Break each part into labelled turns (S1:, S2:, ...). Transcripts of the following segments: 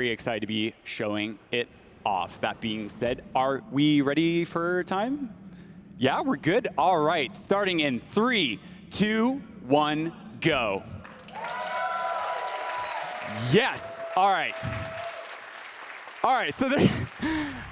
S1: Very excited to be showing it off. That being said, are we ready for time? Yeah, we're good. All right, starting in 3, 2, 1, go. Yes. All right. All right, so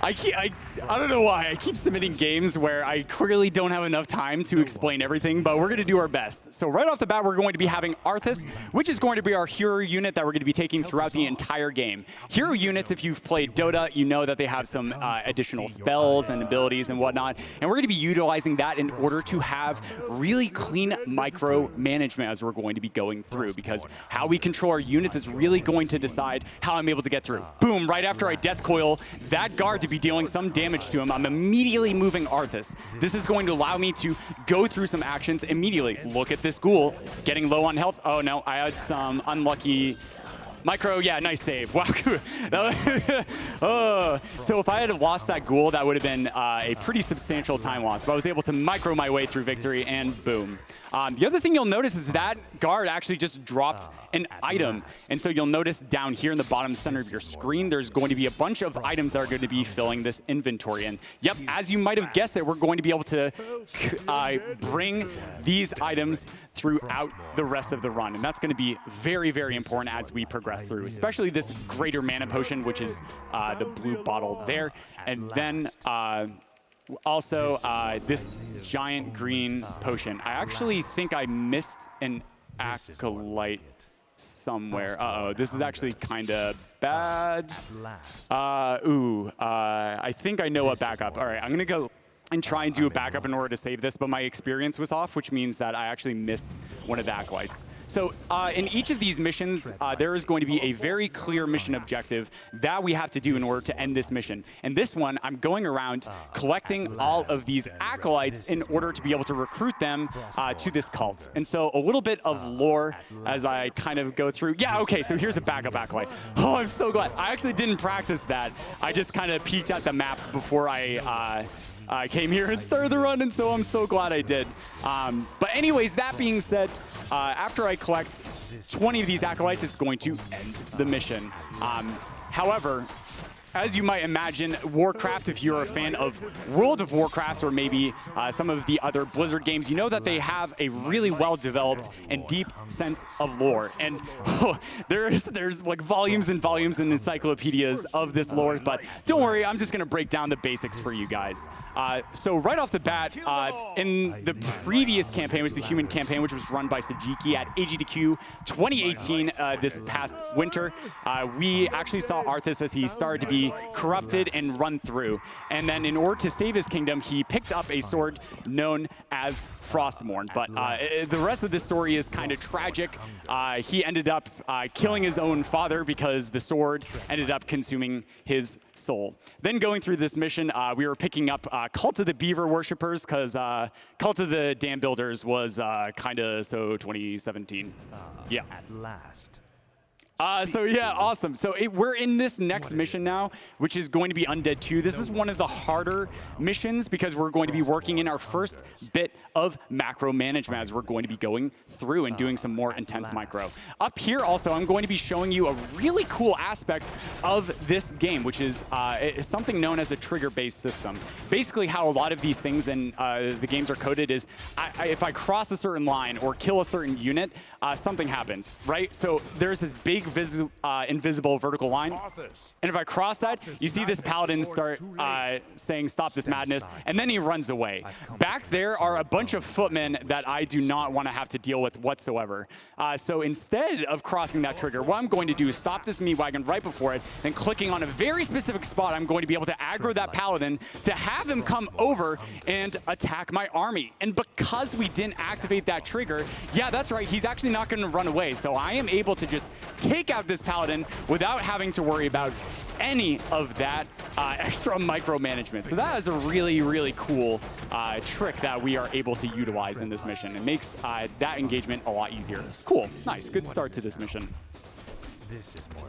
S1: I don't know why I keep submitting games where I clearly don't have enough time to explain everything, but we're going to do our best. So right off the bat, we're going to be having Arthas, which is going to be our hero unit that we're going to be taking throughout the entire game. Hero units, if you've played Dota, you know that they have some additional spells and abilities and whatnot, and we're going to be utilizing that in order to have really clean micro management as we're going to be going through, because how we control our units is really going to decide how I'm able to get through. Boom, right after I death coil that guard to be dealing some damage to him, I'm immediately moving Arthas. This is going to allow me to go through some actions immediately. Look at this ghoul getting low on health. Oh no, I had some unlucky micro. Yeah, nice save. Wow. So if I had lost that ghoul, that would have been a pretty substantial time loss. But I was able to micro my way through victory, and boom. The other thing you'll notice is that guard actually just dropped an item. And so you'll notice down here in the bottom center of your screen, there's going to be a bunch of items that are going to be filling this inventory. And yep, as you might have guessed it, we're going to be able to bring these items throughout the rest of the run. And that's going to be very, very important as we progress through, especially this greater mana potion, which is the blue bottle there. And then also this giant green potion. I actually think I missed an acolyte somewhere. Uh-oh, this is actually kind of bad. I think I know a backup. All right, I'm going to go and try and do a backup in order to save this, but my experience was off, which means that I actually missed one of the acolytes. So in each of these missions, there is going to be a very clear mission objective that we have to do in order to end this mission. And this one, I'm going around collecting all of these acolytes in order to be able to recruit them to this cult. And so a little bit of lore as I kind of go through. Yeah, okay, so here's a backup acolyte. Oh, I'm so glad. I actually didn't practice that. I just kind of peeked at the map before I came here and started the run, and so I'm so glad I did. But anyways, that being said, after I collect 20 of these acolytes, it's going to end the mission. However, as you might imagine, Warcraft, if you're a fan of World of Warcraft or maybe some of the other Blizzard games, you know that they have a really well-developed and deep sense of lore. And there's like volumes and volumes and encyclopedias of this lore, but don't worry, I'm just going to break down the basics for you guys. So right off the bat, in the previous campaign, which was the human campaign, which was run by Sajiki at AGDQ2018 this past winter, we actually saw Arthas as he started to be corrupted and run through. And then in order to save his kingdom, he picked up a sword known as Frostmourne. But the rest of the story is kind of tragic. He ended up killing his own father because the sword ended up consuming his soul. Then going through this mission, we were picking up Cult of the Beaver Worshippers because Cult of the Dam Builders was kind of so 2017. Yeah.
S2: At last.
S1: So yeah, awesome. So we're in this next mission now, which is going to be Undead 2. This is one of the harder missions because we're going to be working in our first bit of macro management as we're going to be going through and doing some more intense micro. Up here also, I'm going to be showing you a really cool aspect of this game, which is something known as a trigger-based system. Basically how a lot of these things in the games are coded is if I cross a certain line or kill a certain unit, something happens, right? So there's this big invisible vertical line, and if I cross that, you see this paladin start saying stop this madness, and then he runs away. Back there are a bunch of footmen that I do not want to have to deal with whatsoever. So instead of crossing that trigger, what I'm going to do is stop this meat wagon right before it, and clicking on a very specific spot, I'm going to be able to aggro that paladin to have him come over and attack my army. And because we didn't activate that trigger, yeah, that's right, he's actually not going to run away. So I am able to just take out this paladin without having to worry about any of that extra micromanagement. So that is a really, really cool trick that we are able to utilize in this mission. It makes that engagement a lot easier. Cool, nice, good start to this mission.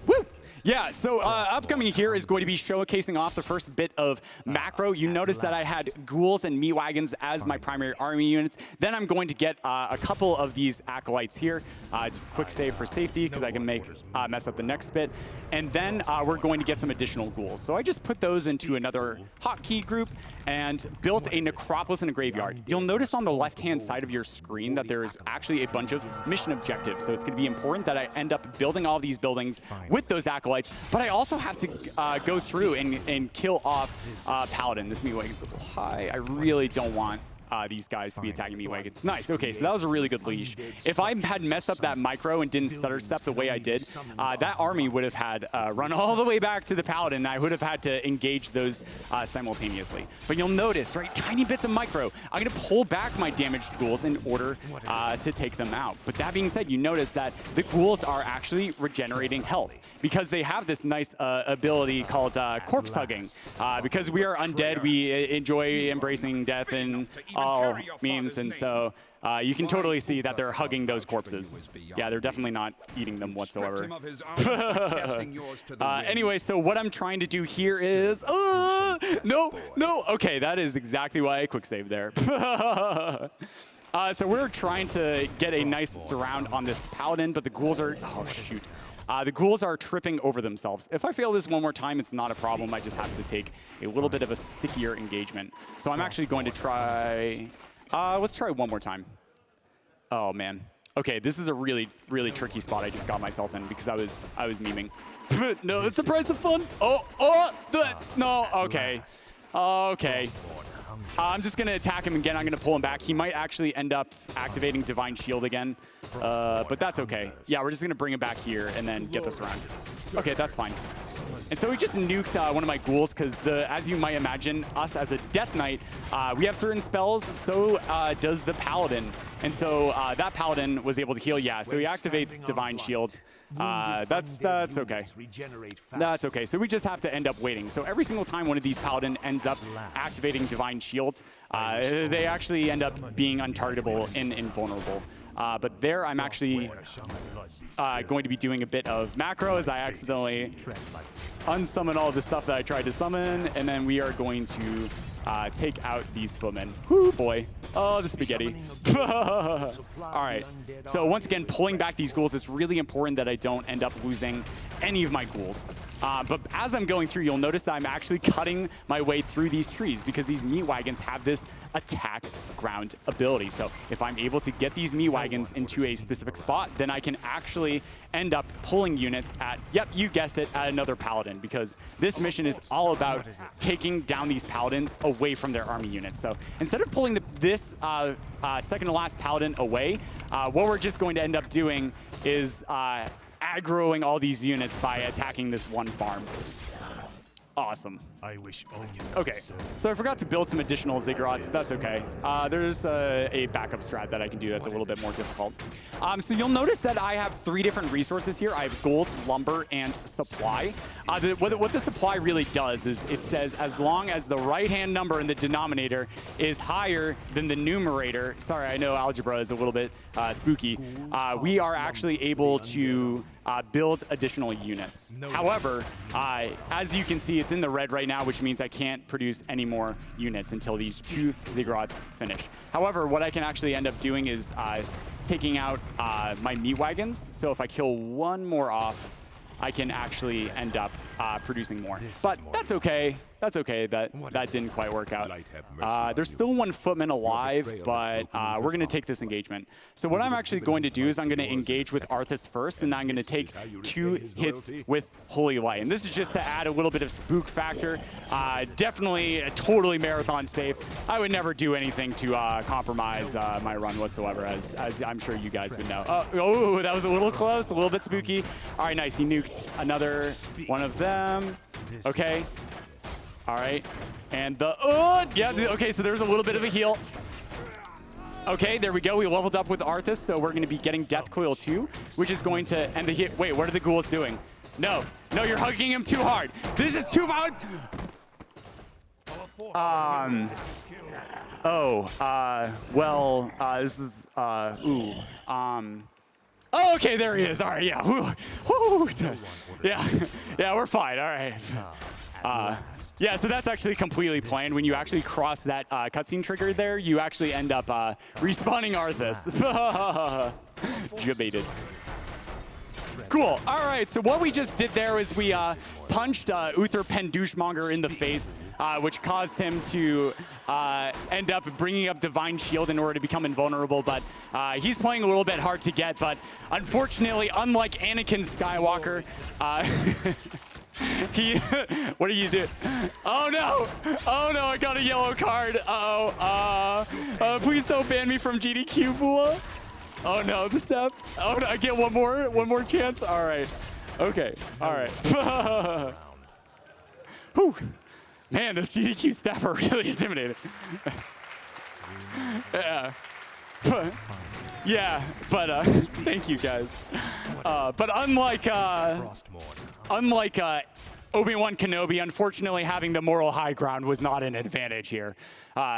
S1: Woo! Yeah, so upcoming here is going to be showcasing off the first bit of macro. You notice that I had ghouls and meat wagons as my primary army units. Then I'm going to get a couple of these acolytes here. Just a quick save for safety because I can mess up the next bit. And then we're going to get some additional ghouls. So I just put those into another hotkey group and built a necropolis and a graveyard. You'll notice on the left-hand side of your screen that there is actually a bunch of mission objectives. So it's going to be important that I end up building all these buildings with those acolytes, but I also have to go through and kill off Paladin. This meat wagon's a little high. I really don't want these guys to be attacking meat wagons. Nice. Okay, so that was a really good leash. If I had messed up that micro and didn't stutter step the way I did, that army would have had run all the way back to the Paladin. I would have had to engage those simultaneously. But you'll notice, right, tiny bits of micro. I'm going to pull back my damaged ghouls in order to take them out. But that being said, you notice that the ghouls are actually regenerating health because they have this nice ability called corpse hugging. Because we are undead, we enjoy embracing death and all means, and so you can totally see that they're hugging those corpses. Yeah, they're definitely not eating them whatsoever. Anyway, so what I'm trying to do here is... no! Okay, that is exactly why I quick saved there. So we're trying to get a nice surround on this Paladin, but the ghouls are... Oh, shoot. The ghouls are tripping over themselves. If I fail this one more time, it's not a problem. I just have to take a little bit of a stickier engagement. So I'm actually going to try... let's try one more time. Oh, man. Okay, this is a really, really tricky spot I just got myself in because I was memeing. No, it's the price of fun. No, okay. Okay. I'm just going to attack him again. I'm going to pull him back. He might actually end up activating Divine Shield again, but that's okay. Yeah, we're just going to bring him back here and then get this around. Okay, that's fine. And so we just nuked one of my ghouls because, as you might imagine, us as a Death Knight, we have certain spells, so does the Paladin. And so that Paladin was able to heal, yeah, so he activates Divine Shield. That's okay. That's okay. So we just have to end up waiting. So every single time one of these Paladin ends up activating Divine Shield, they actually end up being untargetable and invulnerable. But there I'm actually going to be doing a bit of macro as I accidentally unsummon all of the stuff that I tried to summon, and then we are going to take out these footmen. Whoo, boy. Oh, the spaghetti. All right. So once again, pulling back these ghouls, it's really important that I don't end up losing any of my ghouls. But as I'm going through, you'll notice that I'm actually cutting my way through these trees because these meat wagons have this attack ground ability. So if I'm able to get these meat wagons into a specific spot, then I can actually end up pulling units at, yep, you guessed it, at another Paladin, because this mission is all about taking down these Paladins away from their army units. So instead of pulling this second to last Paladin away, what we're just going to end up doing is aggroing all these units by attacking this one farm. Awesome. Okay, so I forgot to build some additional ziggurats. That's okay. There's a backup strat that I can do that's a little bit more difficult. So you'll notice that I have 3 different resources here. I have gold, lumber, and supply. What the supply really does is it says as long as the right-hand number in the denominator is higher than the numerator, sorry, I know algebra is a little bit spooky, we are actually able to build additional units. However, as you can see, it's in the red right now, which means I can't produce any more units until these 2 ziggurats finish. However, what I can actually end up doing is taking out my meat wagons. So if I kill one more off, I can actually end up producing more. But that's okay. That's okay. That didn't quite work out. There's still one footman alive, but we're going to take this engagement. So what I'm actually going to do is I'm going to engage with Arthas first, and I'm going to take 2 hits with Holy Light. And this is just to add a little bit of spook factor. Definitely totally marathon safe. I would never do anything to compromise my run whatsoever, as I'm sure you guys would know. Oh, that was a little close, a little bit spooky. All right, nice. He nuked another one of them. Okay. All right, and okay, so there's a little bit of a heal. Okay, there we go. We leveled up with Arthas, so we're going to be getting Death Coil 2, which is going to end the hit. Wait, what are the ghouls doing? No, you're hugging him too hard. This is too hard. This is, Oh, okay, there he is. All right, yeah. Whew. Whew. Yeah, yeah, we're fine. All right. Yeah, so that's actually completely planned. When you actually cross that cutscene trigger there, you actually end up respawning Arthas. Debated. Cool. All right, so what we just did there was we punched Uther Pendushmonger in the face, which caused him to end up bringing up Divine Shield in order to become invulnerable, but he's playing a little bit hard to get, but unfortunately, unlike Anakin Skywalker, what do you do? Oh no! Oh no, I got a yellow card. Uh-oh. Please don't ban me from GDQ, Bula. Oh no, the step. Oh no, I get one more chance. All right. Okay. All right. Whew. Man, this GDQ staff are really intimidating. Yeah. Yeah, but thank you guys. But unlike Obi-Wan Kenobi, unfortunately having the moral high ground was not an advantage here.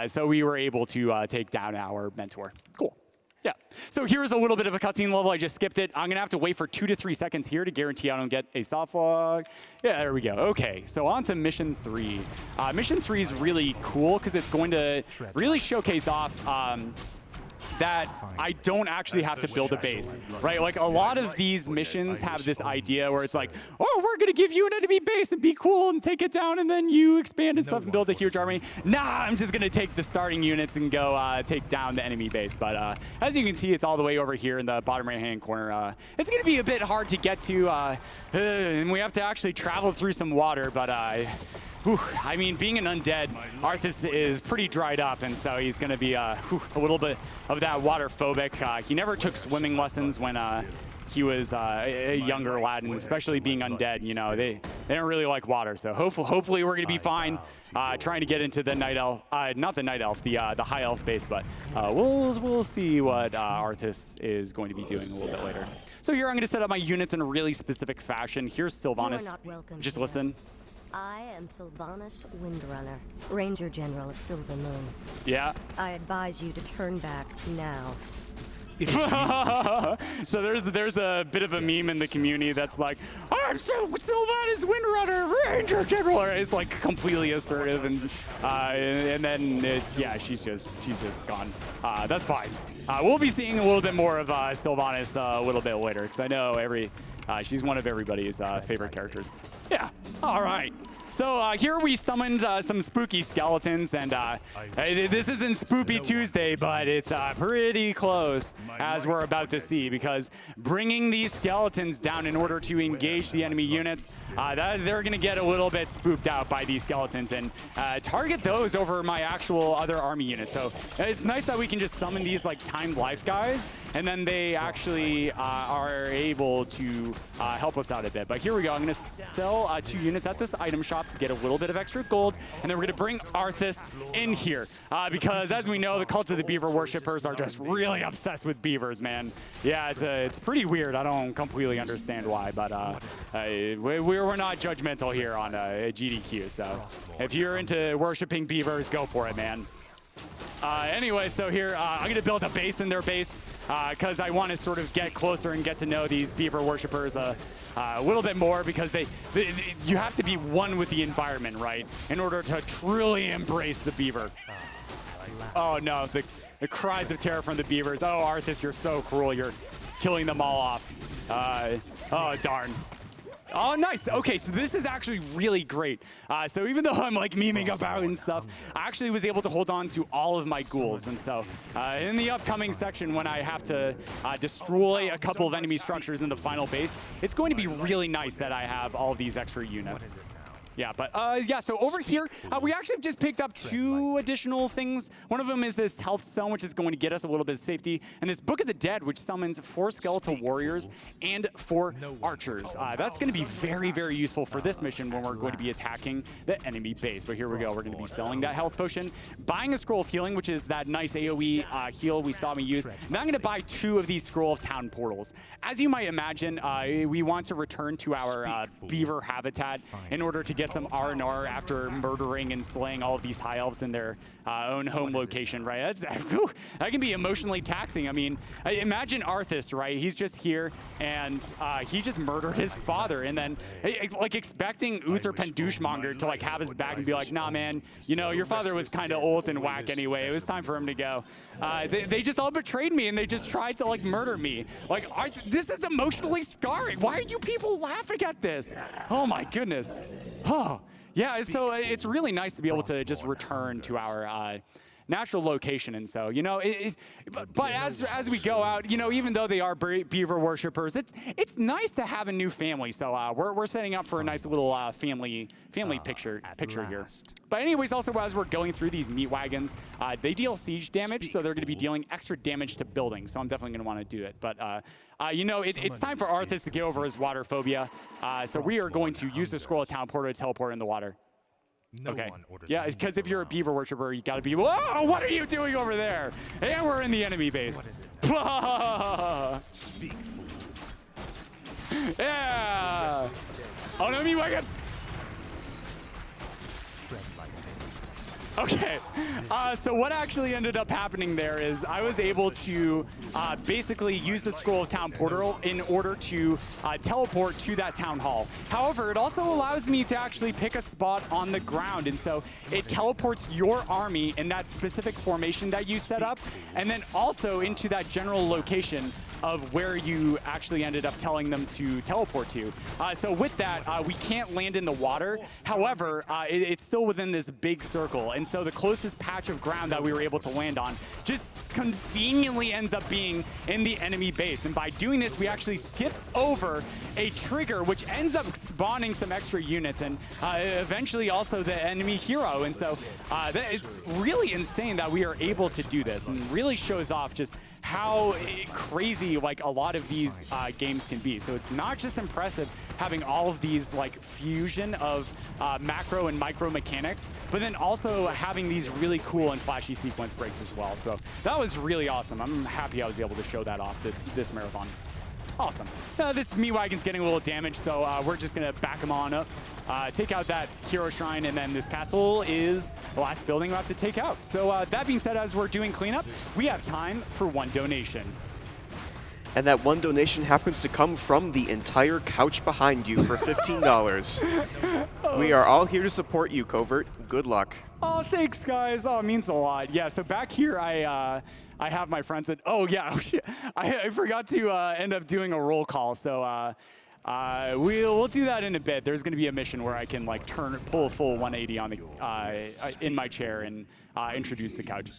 S1: So we were able to take down our mentor. Cool. Yeah, so here's a little bit of a cutscene level. I just skipped it. I'm gonna have to wait for 2 to 3 seconds here to guarantee I don't get a soft log. Yeah, there we go. Okay, so on to Mission 3. Mission 3 is really cool because it's going to really showcase off that I don't actually have to build a base, right? Like a lot of these missions have this idea where it's like, oh, we're gonna give you an enemy base and be cool and take it down and then you expand and stuff and build a huge army. Nah, I'm just gonna take the starting units and go take down the enemy base. But as you can see, it's all the way over here in the bottom right-hand corner. It's gonna be a bit hard to get to, and we have to actually travel through some water, but whew, I mean, being an undead, Arthas is pretty dried up, and so he's going to be a little bit of that water phobic. He never took swimming lessons when he was a younger lad, and especially being undead, you know, they don't really like water. So hopefully we're going to be fine trying to get into the night elf, not the night elf, the high elf base, but we'll see what Arthas is going to be doing a little bit later. So here I'm going to set up my units in a really specific fashion. Here's Sylvanas. Just listen.
S2: I am Sylvanas Windrunner, Ranger General of Silver Moon.
S1: Yeah.
S2: I advise you to turn back now.
S1: So there's a bit of a meme in the community that's like, I'm Sylvanas Windrunner, Ranger General. It's like completely assertive, and then it's, yeah, she's just gone. That's fine. We'll be seeing a little bit more of Sylvanas a little bit later, because I know she's one of everybody's favorite characters. Yeah. All right. So here we summoned some spooky skeletons, and this isn't Spoopy Tuesday, but it's pretty close, as we're about to see, because bringing these skeletons down in order to engage the enemy units, they're going to get a little bit spooked out by these skeletons and target those over my actual other army units. So it's nice that we can just summon these like timed life guys, and then they actually are able to help us out a bit. But here we go. I'm going to sell 2 units at this item shop to get a little bit of extra gold, and then we're going to bring Arthas in here because, as we know, the Cult of the Beaver worshippers are just really obsessed with beavers, man. Yeah, it's pretty weird. I don't completely understand why, but we're not judgmental here on GDQ, so if you're into worshiping beavers, go for it, man. Anyway, so here I'm going to build a base in their base because I want to sort of get closer and get to know these beaver worshippers a little bit more, because you have to be one with the environment, right, in order to truly embrace the beaver. Oh no, the cries of terror from the beavers. Oh, Arthas, you're so cruel. You're killing them all off. Oh, darn. Oh, nice. Okay, so this is actually really great. So even though I'm like memeing about and stuff, I actually was able to hold on to all of my ghouls. And so in the upcoming section, when I have to destroy a couple of enemy structures in the final base, it's going to be really nice that I have all of these extra units. Yeah, but yeah, so over here, we actually just picked up 2 additional things. One of them is this health stone, which is going to get us a little bit of safety, and this Book of the Dead, which summons 4 skeletal warriors and 4 archers. That's going to be very, very useful for this mission when we're going to be attacking the enemy base. But here we go. We're going to be selling that health potion, buying a scroll of healing, which is that nice AoE heal we saw me use. Now I'm going to buy 2 of these scroll of town portals. As you might imagine, we want to return to our beaver habitat in order to get get some R&R after murdering and slaying all of these high elves in their own home location, right? That can be emotionally taxing. I mean, imagine Arthas, right? He's just here, and he just murdered his father, and then like expecting Uther Pendushmonger to like have his back and be like, nah, man, you know, your father was kind of old and whack anyway. It was time for him to go. They just all betrayed me, and they just tried to like murder me. Like, this is emotionally scarring. Why are you people laughing at this? Oh my goodness. Oh, yeah. So it's really nice to be able to just return to our natural location, and so, you know, but as we go out, you know, even though they are beaver worshippers, it's nice to have a new family. So we're setting up for a nice little family picture here. But anyways, also as we're going through these meat wagons, they deal siege damage, so they're going to be dealing extra damage to buildings. So I'm definitely going to want to do it. But you know, it's time for Arthas to get over his water phobia. So we are going to use the scroll of town portal to teleport in the water. Okay. Yeah, because if you're a beaver worshiper, you gotta be. Whoa! What are you doing over there? And we're in the enemy base. Yeah. Oh no, me wagon. Okay, so what actually ended up happening there is I was able to basically use the Scroll of Town portal in order to teleport to that town hall. However, it also allows me to actually pick a spot on the ground, and so it teleports your army in that specific formation that you set up, and then also into that general location of where you actually ended up telling them to teleport to. So with that, we can't land in the water. However, it's still within this big circle. And so the closest patch of ground that we were able to land on just conveniently ends up being in the enemy base. And by doing this, we actually skip over a trigger, which ends up spawning some extra units and eventually also the enemy hero. And so it's really insane that we are able to do this, and really shows off just how crazy like a lot of these games can be. So it's not just impressive having all of these like fusion of macro and micro mechanics, but then also having these really cool and flashy sequence breaks as well. So that was really awesome. I'm happy I was able to show that off this marathon. Awesome. This meat wagon's getting a little damaged, so we're just gonna back him on up, take out that hero shrine, and then this castle is the last building we'll have to take out. So that being said, as we're doing cleanup, we have time for one donation.
S3: And that one donation happens to come from the entire couch behind you for $15. We are all here to support you, Covert. Good luck.
S1: Oh, thanks, guys. Oh, it means a lot. Yeah, so back here, I have my friends that, oh, yeah, I forgot to end up doing a roll call, so we'll do that in a bit. There's going to be a mission where I can like pull a full 180 on the in my chair and introduce the couch.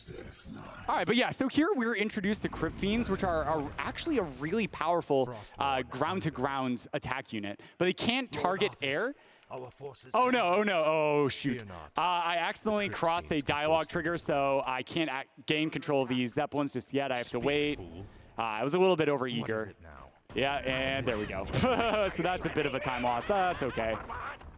S1: All right, but yeah, so here we're introduced to Crypt Fiends, which are actually a really powerful ground-to-ground attack unit, but they can't target air. Oh no, oh shoot. I accidentally crossed a dialogue trigger, so I can't gain control of these Zeppelins just yet. I have to wait. I was a little bit overeager. Yeah, and there we go. So that's a bit of a time loss. That's okay.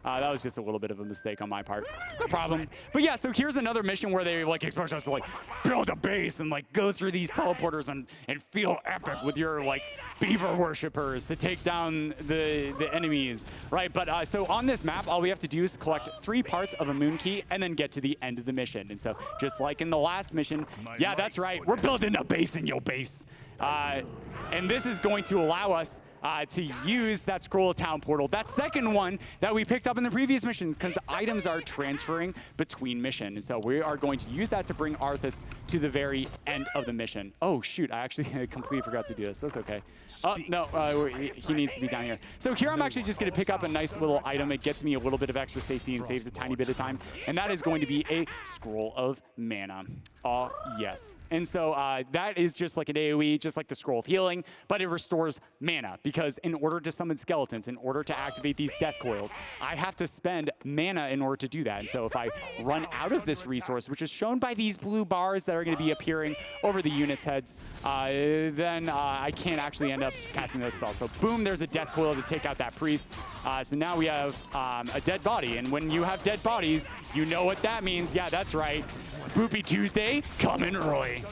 S1: That was just a little bit of a mistake on my part. No problem. But yeah, so here's another mission where they like expect us to like build a base and like go through these teleporters and feel epic with your like beaver worshippers to take down the enemies, right? But so on this map, all we have to do is collect 3 parts of a moon key and then get to the end of the mission. And so just like in the last mission, yeah, that's right. We're building a base in your base. And this is going to allow us to use that Scroll of Town portal, that second one that we picked up in the previous missions, because items are transferring between missions. And so we are going to use that to bring Arthas to the very end of the mission. Oh, shoot, I actually completely forgot to do this. That's okay. Oh, no, he needs to be down here. So here I'm actually just going to pick up a nice little item. It gets me a little bit of extra safety and saves a tiny bit of time. And that is going to be a Scroll of Mana. Oh, yes. And so that is just like an AoE, just like the Scroll of Healing, but it restores mana, because in order to summon skeletons, in order to activate these death coils, I have to spend mana in order to do that. And so if I run out of this resource, which is shown by these blue bars that are going to be appearing over the units' heads, then I can't actually end up casting those spells. So boom, there's a death coil to take out that priest. So now we have a dead body. And when you have dead bodies, you know what that means. Yeah, that's right. Spoopy Tuesday coming early.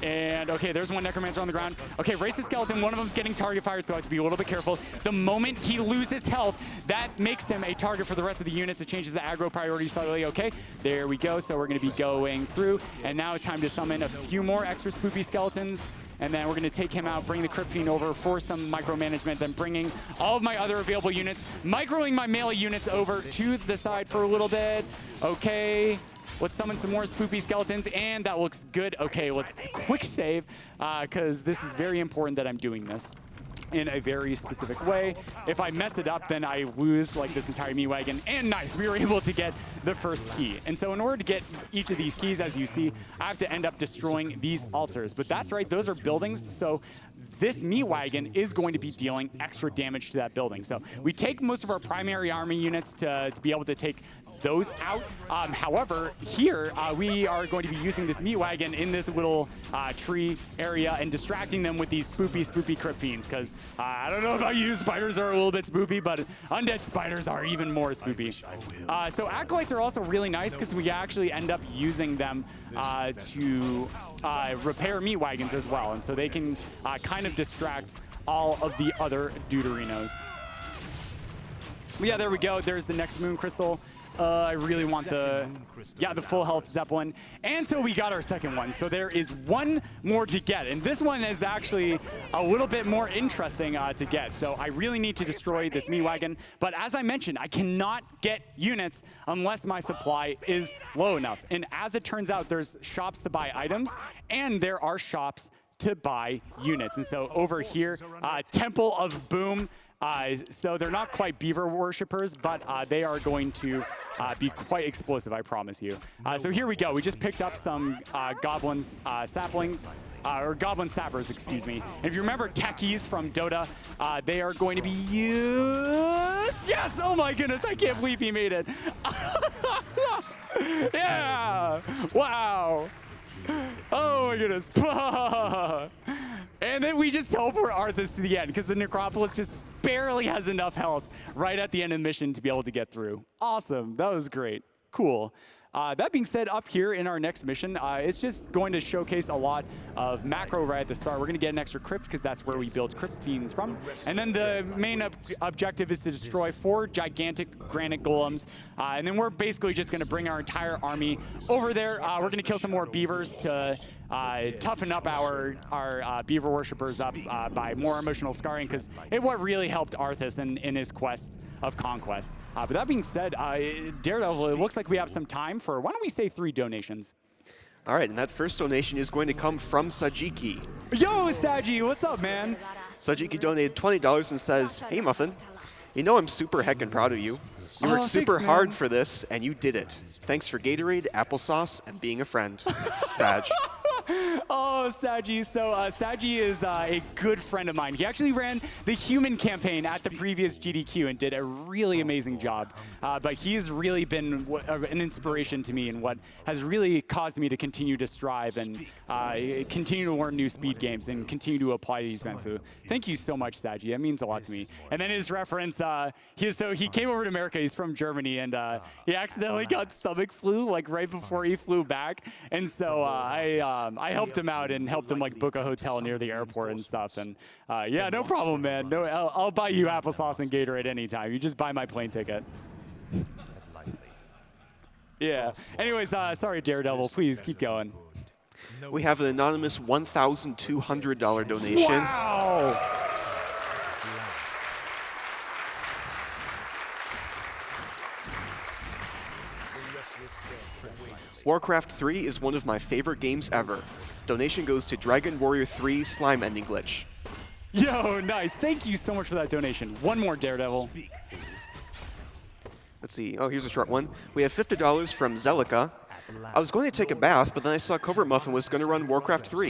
S1: And okay, there's one Necromancer on the ground. Okay, race the skeleton. One of them's getting target fired, so I have to be a little bit careful. The moment he loses health, that makes him a target for the rest of the units. It changes the aggro priority slightly. Okay, there we go. So we're going to be going through. And now it's time to summon a few more extra spoopy skeletons. And then we're going to take him out, bring the Crypt Fiend over for some micromanagement, then bringing all of my other available units, microing my melee units over to the side for a little bit. Okay. Let's summon some more spoopy skeletons, and that looks good. Okay, let's quick save, because this is very important that I'm doing this in a very specific way. If I mess it up, then I lose like this entire meat wagon. And nice, we were able to get the first key. And so in order to get each of these keys, as you see, I have to end up destroying these altars. But that's right, those are buildings. So this meat wagon is going to be dealing extra damage to that building. So we take most of our primary army units to be able to take those out. However, here we are going to be using this meat wagon in this little tree area and distracting them with these spoopy Crypt Fiends, because I don't know about you, spiders are a little bit spoopy, but undead spiders are even more spoopy. So acolytes are also really nice because we actually end up using them to repair meat wagons as well, and so they can kind of distract all of the other Deuterinos. Yeah, there we go. There's the next Moon Crystal. I really want the full health Zeppelin. And so we got our second one. So there is one more to get. And this one is actually a little bit more interesting to get. So I really need to destroy this meat wagon. But as I mentioned, I cannot get units unless my supply is low enough. And as it turns out, there's shops to buy items, and there are shops to buy units. And so over here, Temple of Boom. So they're not quite beaver worshippers, but they are going to be quite explosive, I promise you. So here we go. We just picked up some goblin saplings, or goblin sappers, excuse me. And if you remember techies from Dota, they are going to be used. Yes! Oh my goodness! I can't believe he made it. Yeah! Wow! Oh my goodness. And then we just teleport Arthas to the end because the Necropolis just barely has enough health right at the end of the mission to be able to get through. Awesome. That was great. Cool. That being said, up here in our next mission, it's just going to showcase a lot of macro right at the start. We're going to get an extra crypt because that's where we build crypt fiends from. And then the main objective is to destroy 4 gigantic granite golems. And then we're basically just going to bring our entire army over there. We're going to kill some more beavers to toughen up our beaver worshippers up by more emotional scarring, because what really helped Arthas in his quest of conquest. But that being said, Daredevil, it looks like we have some time for, why don't we say 3 donations?
S3: All right, and that first donation is going to come from Sajiki.
S1: Yo, Saji, what's up, man?
S3: Sajiki donated $20 and says, "Hey, Muffin, you know I'm super heckin' proud of you. You worked super hard for this, and you did it. Thanks for Gatorade, applesauce, and being a friend." Saj.
S1: Oh, Saji. So Saji is a good friend of mine. He actually ran the human campaign at the previous GDQ and did a really amazing job. But he's really been an inspiration to me and what has really caused me to continue to strive and continue to learn new speed games and continue to apply these events. So thank you so much, Saji. That means a lot to me. And then his reference, he came over to America. He's from Germany, and he accidentally got stomach flu like right before he flew back. And so I helped him out and helped him like book a hotel near the airport and stuff. And yeah, no problem, man. No, I'll buy you applesauce and Gatorade anytime. You just buy my plane ticket. Yeah. Anyways, sorry, Daredevil. Please keep going.
S3: We have an anonymous $1,200 donation.
S1: Wow!
S3: Warcraft 3 is one of my favorite games ever. Donation goes to Dragon Warrior 3 Slime Ending Glitch.
S1: Yo, nice. Thank you so much for that donation. One more, Daredevil.
S3: Let's see. Oh, here's a short one. We have $50 from Zelica. I was going to take a bath, but then I saw CovertMuffin was going to run Warcraft 3.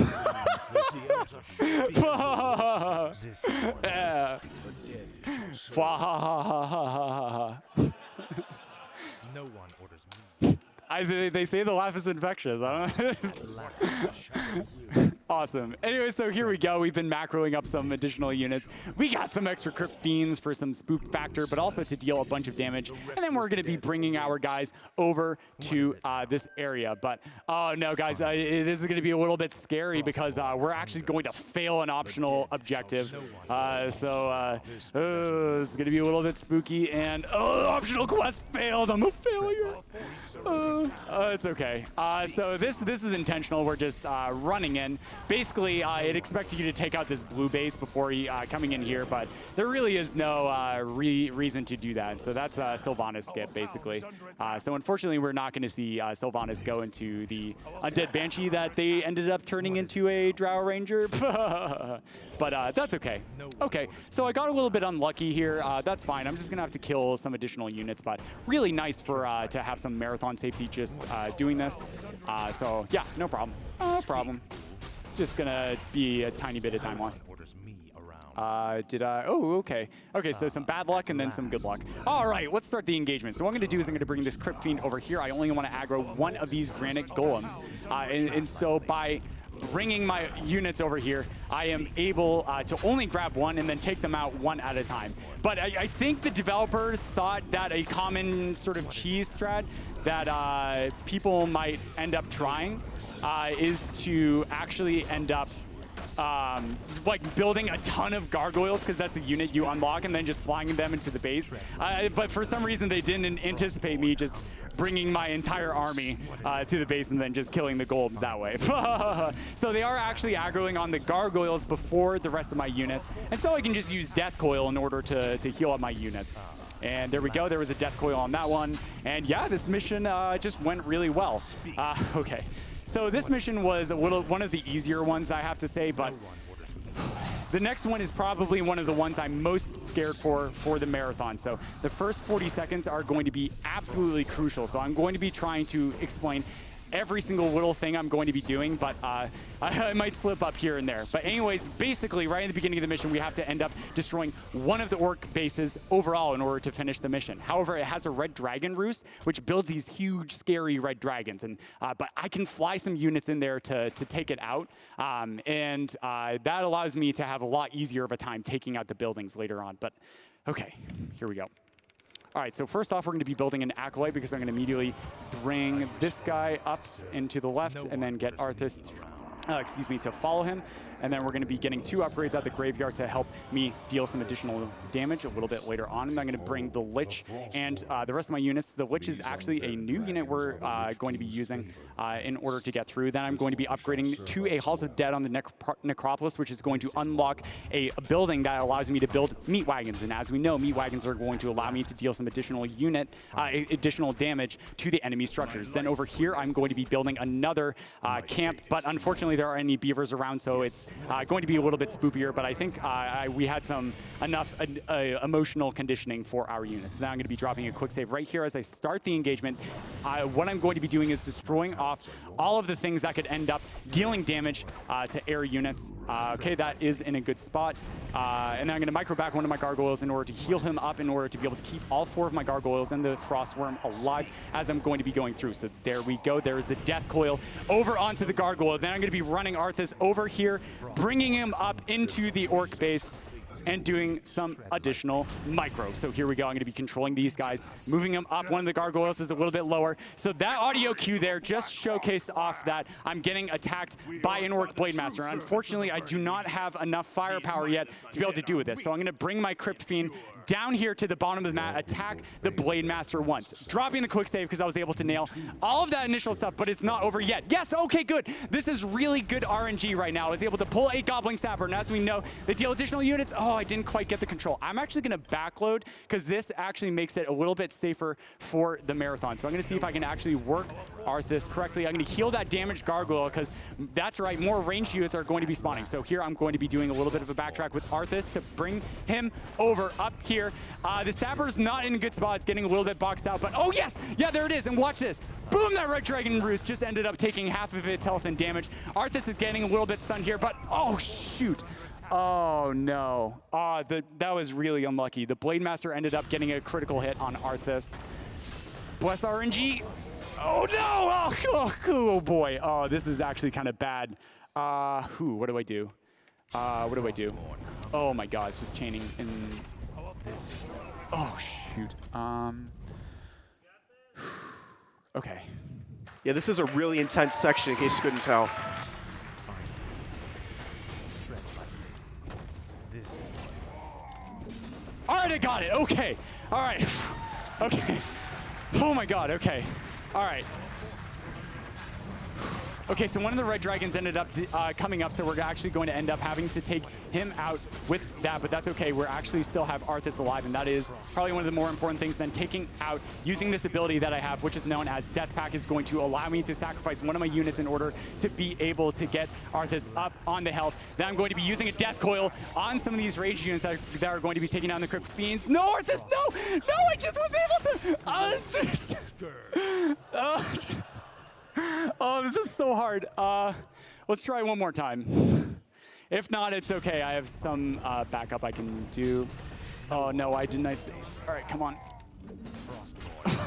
S1: Yeah.
S4: No one orders me.
S1: They say the laugh is infectious. I don't know. Awesome. Anyway, so here we go. We've been macroing up some additional units. We got some extra Crypt Fiends for some spook factor, but also to deal a bunch of damage. And then we're going to be bringing our guys over to this area. But, oh no, guys, this is going to be a little bit scary because we're actually going to fail an optional objective. This is going to be a little bit spooky. And, optional quest failed. I'm a failure. It's okay. So this is intentional. We're just running in. Basically, it expected you to take out this blue base before coming in here, but there really is no reason to do that. So that's Sylvanas skip, basically. So unfortunately, we're not going to see Sylvanas go into the Undead Banshee that they ended up turning into a Drow Ranger. But that's okay. Okay, so I got a little bit unlucky here. That's fine. I'm just going to have to kill some additional units, but really nice for to have some Marathon safety just doing this. So yeah, no problem. No problem. It's just gonna be a tiny bit of time loss. Oh, okay. Okay, so some bad luck and then some good luck. All right, let's start the engagement. So what I'm gonna do is I'm gonna bring this Crypt Fiend over here. I only wanna aggro one of these Granite Golems. And so by bringing my units over here, I am able to only grab one and then take them out one at a time. But I think the developers thought that a common sort of cheese strat that people might end up trying is to actually end up like building a ton of gargoyles, because that's the unit you unlock, and then just flying them into the base. But for some reason, they didn't anticipate me just bringing my entire army to the base and then just killing the golems that way. So they are actually aggroing on the gargoyles before the rest of my units, and so I can just use Death Coil in order to heal up my units. And there we go. There was a Death Coil on that one. And yeah, this mission just went really well. Okay. So this mission was one of the easier ones, I have to say, but the next one is probably one of the ones I'm most scared for the marathon. So the first 40 seconds are going to be absolutely crucial. So I'm going to be trying to explain every single little thing I'm going to be doing, but I might slip up here and there. But anyways, basically, right in the beginning of the mission, we have to end up destroying one of the orc bases overall in order to finish the mission. However, it has a red dragon roost, which builds these huge, scary red dragons. And but I can fly some units in there to take it out, and that allows me to have a lot easier of a time taking out the buildings later on. But okay, here we go. All right, so first off, we're going to be building an Acolyte because I'm going to immediately bring this guy up into the left and then get Arthas, to follow him. And then we're going to be getting 2 upgrades out the graveyard to help me deal some additional damage a little bit later on. And I'm going to bring the Lich and the rest of my units. The Lich is actually a new unit we're going to be using in order to get through. Then I'm going to be upgrading to a Halls of Dead on the Necropolis, which is going to unlock a building that allows me to build meat wagons. And as we know, meat wagons are going to allow me to deal some additional damage to the enemy structures. Then over here, I'm going to be building another camp, but unfortunately there aren't any beavers around, so it's going to be a little bit spookier, but I think we had enough emotional conditioning for our units. Now I'm going to be dropping a quick save right here as I start the engagement. What I'm going to be doing is destroying off all of the things that could end up dealing damage to air units. Okay, that is in a good spot. And then I'm going to micro back one of my gargoyles in order to heal him up, in order to be able to keep all 4 of my gargoyles and the Frostworm alive as I'm going to be going through. So there we go. There is the Death Coil over onto the gargoyle. Then I'm going to be running Arthas over here, bringing him up into the orc base and doing some additional micro. So here we go. I'm going to be controlling these guys, moving them up. One of the gargoyles is a little bit lower. So that audio cue there just showcased off that I'm getting attacked by an orc blade master. Unfortunately, I do not have enough firepower yet to be able to do with this. So I'm going to bring my Crypt Fiend down here to the bottom of the mat, attack the blade master once, dropping the quick save because I was able to nail all of that initial stuff, but it's not over yet. Yes, okay, good. This is really good RNG right now. I was able to pull a Goblin Sapper, and as we know, they deal additional units. Oh, I didn't quite get the control. I'm actually going to backload because this actually makes it a little bit safer for the marathon. So I'm going to see if I can actually work Arthas correctly. I'm going to heal that damaged gargoyle because that's right, more ranged units are going to be spawning. So here I'm going to be doing a little bit of a backtrack with Arthas to bring him over up here. The Sapper's not in a good spot. It's getting a little bit boxed out, but oh yes! Yeah, there it is, and watch this. Boom, that Red Dragon Roost just ended up taking half of its health and damage. Arthas is getting a little bit stunned here, but oh shoot. Oh no. That was really unlucky. The Blade Master ended up getting a critical hit on Arthas. Bless RNG. Oh no! Oh boy. Oh, this is actually kind of bad. What do I do? What do I do? Oh my god, it's just chaining in. Oh shoot. Okay.
S3: Yeah, this is a really intense section in case you couldn't tell.
S1: All right, I got it. Okay. All right. Okay. Oh my god. Okay. All right. Okay, so one of the red dragons ended up coming up, so we're actually going to end up having to take him out with that, but that's okay. We're actually still have Arthas alive, and that is probably one of the more important things than taking out, using this ability that I have, which is known as Death Pack, is going to allow me to sacrifice one of my units in order to be able to get Arthas up on the health. Then I'm going to be using a Death Coil on some of these rage units that are going to be taking down the Crypt Fiends. No, Arthas, no! No, I just was able to... Oh, this is so hard. Let's try one more time. If not, it's okay. I have some backup I can do. Oh no, I didn't. All right, come on.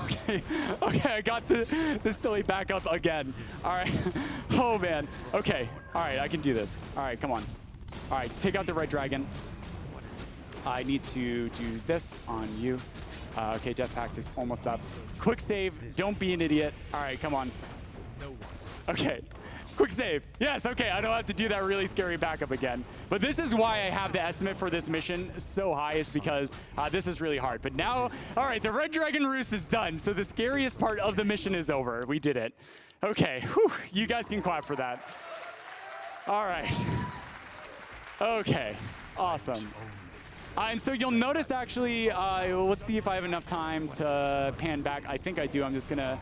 S1: Okay, okay, I got the silly backup again. All right. Oh man. Okay. All right, I can do this. All right, come on. All right, take out the red dragon. I need to do this on you. Okay, Death Pact is almost up. Quick save. Don't be an idiot. All right, come on. Okay, quick save. Yes, okay, I don't have to do that really scary backup again. But this is why I have the estimate for this mission so high, is because this is really hard. But now, all right, the Red Dragon Roost is done, so the scariest part of the mission is over. We did it. Okay, whew, you guys can clap for that. All right. Okay, awesome. And so you'll notice actually, let's see if I have enough time to pan back. I think I do. I'm just gonna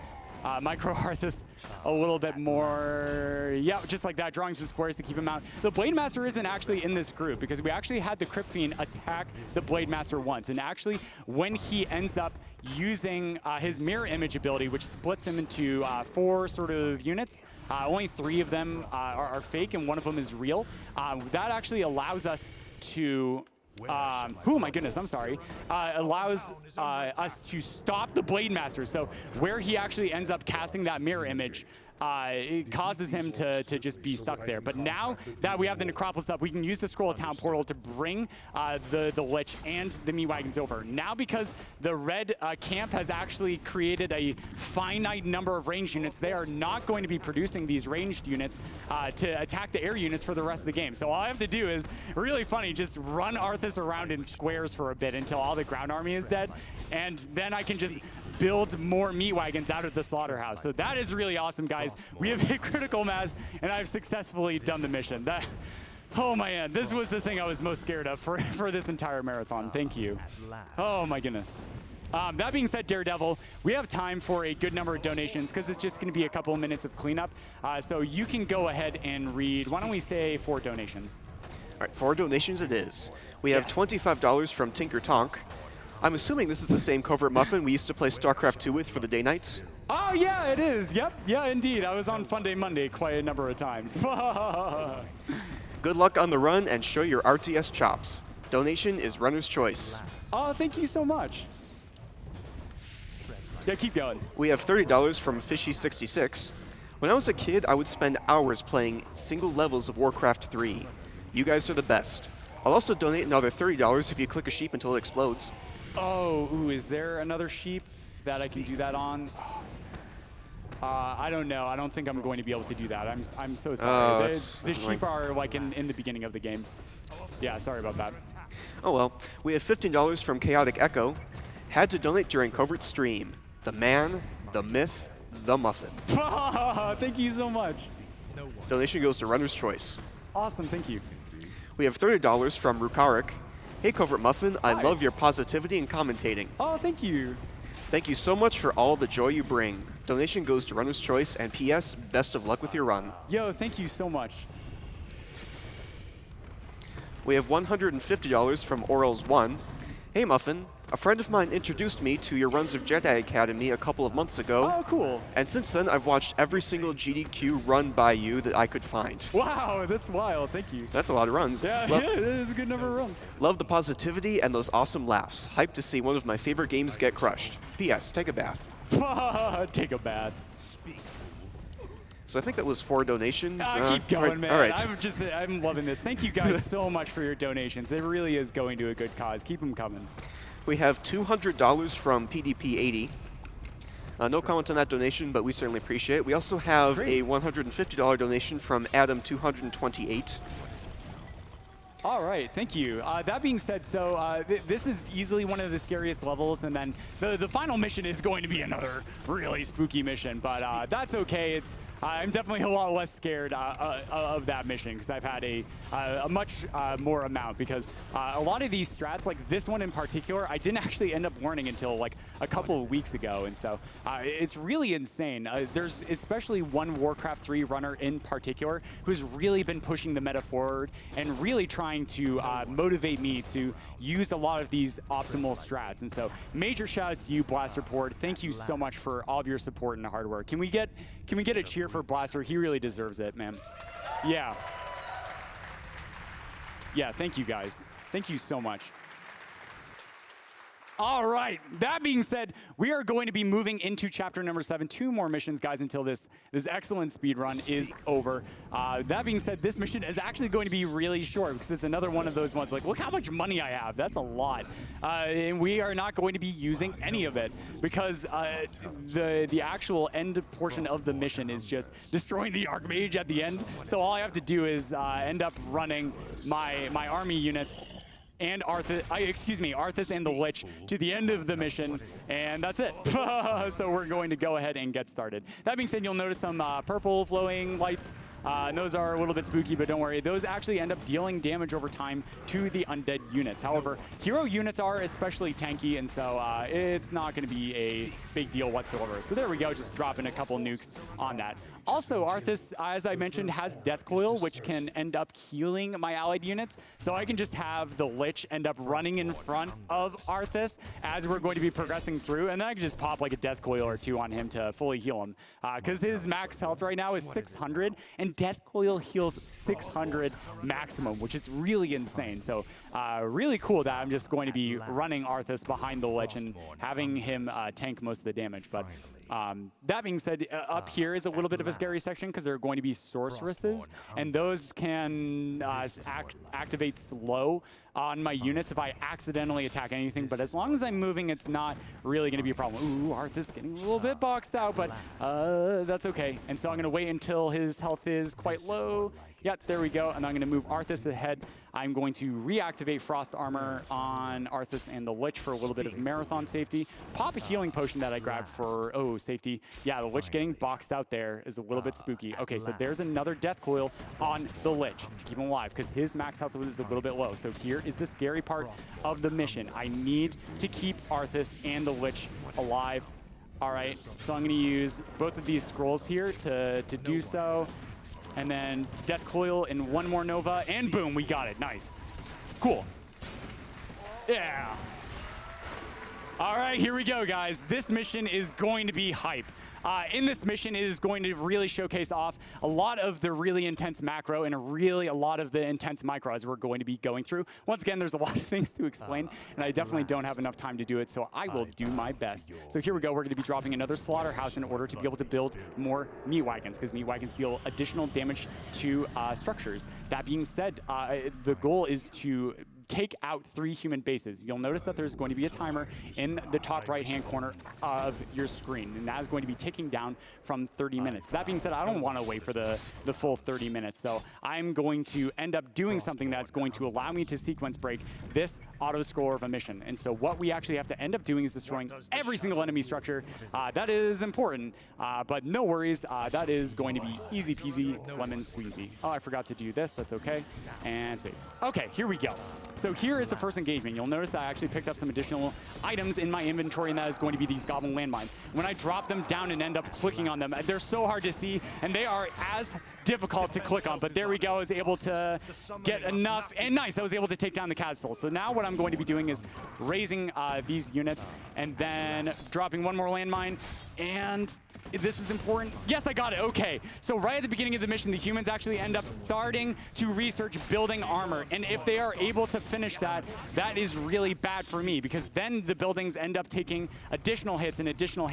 S1: micro Arthas a little bit more. Yeah, just like that, drawing some squares to keep him out. The Blade Master isn't actually in this group because we actually had the Crypt Fiend attack the Blade Master once. And actually, when he ends up using his mirror image ability, which splits him into 4 sort of units, only 3 of them are fake and 1 of them is real. That actually allows us to oh my goodness, I'm sorry, allows us to stop the Blade Master. So where he actually ends up casting that mirror image, it causes him to just be stuck there. But now that we have the Necropolis up, we can use the Scroll of Town portal to bring the Lich and the Meat Wagons over. Now because the red camp has actually created a finite number of ranged units, they are not going to be producing these ranged units to attack the air units for the rest of the game. So all I have to do is, really funny, just run Arthas around in squares for a bit until all the ground army is dead, and then I can just build more Meat Wagons out of the slaughterhouse. So that is really awesome, guys. We have hit critical mass, and I've successfully done the mission. Oh man, this was the thing I was most scared of for this entire marathon. Thank you. Oh my goodness. That being said, Daredevil, we have time for a good number of donations because it's just going to be a couple of minutes of cleanup. So you can go ahead and read, why don't we say 4 donations?
S3: All right, 4 donations it is. We have $25 from Tinker Tonk. I'm assuming this is the same CovertMuffin we used to play StarCraft 2 with for the day nights.
S1: Oh yeah, it is. Yep, yeah, indeed. I was on Fun Day Monday quite a number of times.
S3: Good luck on the run and show your RTS chops. Donation is runner's choice.
S1: Oh, thank you so much. Yeah, keep going.
S3: We have $30 from Fishy66. When I was a kid, I would spend hours playing single levels of Warcraft 3. You guys are the best. I'll also donate another $30 if you click a sheep until it explodes.
S1: Oh, ooh, is there another sheep that I can do that on? Oh, I don't know. I don't think I'm going to be able to do that. I'm so sorry. The sheep are like in the beginning of the game. Yeah, sorry about that.
S3: Oh well. We have $15 from Chaotic Echo. Had to donate during Covert stream. The man, the myth, the muffin.
S1: Thank you so much.
S3: Donation goes to runner's choice.
S1: Awesome, thank you.
S3: We have $30 from Rukarik. Hey, CovertMuffin, I love your positivity and commentating.
S1: Oh, thank you.
S3: Thank you so much for all the joy you bring. Donation goes to runner's choice, and P.S. best of luck with your run.
S1: Yo, thank you so much.
S3: We have $150 from Orals1. Hey, Muffin. A friend of mine introduced me to your runs of Jedi Academy a couple of months ago.
S1: Oh, cool.
S3: And since then, I've watched every single GDQ run by you that I could find.
S1: Wow, that's wild. Thank you.
S3: That's a lot of runs.
S1: Yeah, it is a good number of runs.
S3: Love the positivity and those awesome laughs. Hyped to see one of my favorite games get crushed. P.S. Take a bath.
S1: Take a bath.
S3: So I think that was 4 donations.
S1: Keep going, man.
S3: All right.
S1: I'm loving this. Thank you guys so much for your donations. It really is going to a good cause. Keep them coming.
S3: We have $200 from PDP80. No comment on that donation, but we certainly appreciate it. We also have a $150 donation from Adam228.
S1: All right, thank you. That being said, so this is easily one of the scariest levels, and then the final mission is going to be another really spooky mission, but that's okay. I'm definitely a lot less scared of that mission because I've had a much more amount, because a lot of these strats, like this one in particular, I didn't actually end up learning until like a couple of weeks ago, and so it's really insane. There's especially one Warcraft 3 runner in particular who's really been pushing the meta forward and really trying to motivate me to use a lot of these optimal strats. And so major shout outs to you, Blaster Port. Thank you so much for all of your support and hard work. Can we get a cheer for Blaster? He really deserves it, man. Yeah. Yeah, thank you guys. Thank you so much. All right, that being said, we are going to be moving into chapter number 7. 2 more missions, guys, until this excellent speed run is over. That being said, this mission is actually going to be really short because it's another one of those ones like, look how much money I have. That's a lot. And we are not going to be using any of it because the actual end portion of the mission is just destroying the Archmage at the end. So all I have to do is end up running my army units and Arthas and the Lich to the end of the mission, and that's it. So we're going to go ahead and get started. That being said, you'll notice some purple flowing lights. And those are a little bit spooky, but don't worry. Those actually end up dealing damage over time to the undead units. However, hero units are especially tanky, and so it's not going to be a big deal whatsoever. So there we go, just dropping a couple nukes on that. Also, Arthas, as I mentioned, has Death Coil, which can end up healing my allied units. So I can just have the Lich end up running in front of Arthas as we're going to be progressing through, and then I can just pop like a Death Coil or 2 on him to fully heal him. Because his max health right now is 600, and Death Coil heals 600 maximum, which is really insane. So really cool that I'm just going to be running Arthas behind the Lich and having him tank most of the damage. But that being said, up here is a little bit of a scary section because there are going to be sorceresses, and those can activate slow on my units if I accidentally attack anything. But as long as I'm moving, it's not really going to be a problem. Ooh, Arthas getting a little bit boxed out, but that's okay. And so I'm going to wait until his health is quite low. Yep, there we go. And I'm going to move Arthas ahead. I'm going to reactivate Frost Armor on Arthas and the Lich for a little bit of marathon safety. Pop a healing potion that I grabbed for, safety. Yeah, the Lich getting boxed out there is a little bit spooky. Okay, so there's another Death Coil on the Lich to keep him alive because his max health is a little bit low. So here is the scary part of the mission. I need to keep Arthas and the Lich alive. All right, so I'm going to use both of these scrolls here to do so. And then Death Coil and 1 more Nova, and boom, we got it. Nice. Cool. Yeah. All right, here we go, guys. This mission is going to be hype. In this mission, it is going to really showcase off a lot of the really intense macro and a lot of the intense micro as we're going to be going through. Once again, there's a lot of things to explain, and I definitely don't have enough time to do it, so I will do my best. So here we go. We're going to be dropping another slaughterhouse in order to be able to build more meat wagons, because meat wagons deal additional damage to structures. That being said, the goal is to take out 3 human bases. You'll notice that there's going to be a timer in the top right-hand corner of your screen, and that is going to be ticking down from 30 minutes. That being said, I don't want to wait for the full 30 minutes, so I'm going to end up doing something that's going to allow me to sequence break this auto-scroller of a mission. And so what we actually have to end up doing is destroying every single enemy structure. That is important, but no worries. That is going to be easy peasy, lemon squeezy. Oh, I forgot to do this. That's okay. And save. Okay, here we go. So here is the first engagement. You'll notice that I actually picked up some additional items in my inventory, and that is going to be these goblin landmines. When I drop them down and end up clicking on them, they're so hard to see, and they are as difficult to click on. But there we go. I was able to get enough, and nice, I was able to take down the Cadstol. So now what I'm going to be doing is raising these units, and then dropping 1 more landmine, and this is important. Yes, I got it. Okay. So right at the beginning of the mission, the humans actually end up starting to research building armor. And if they are able to finish that, that is really bad for me because then the buildings end up taking additional hits and additional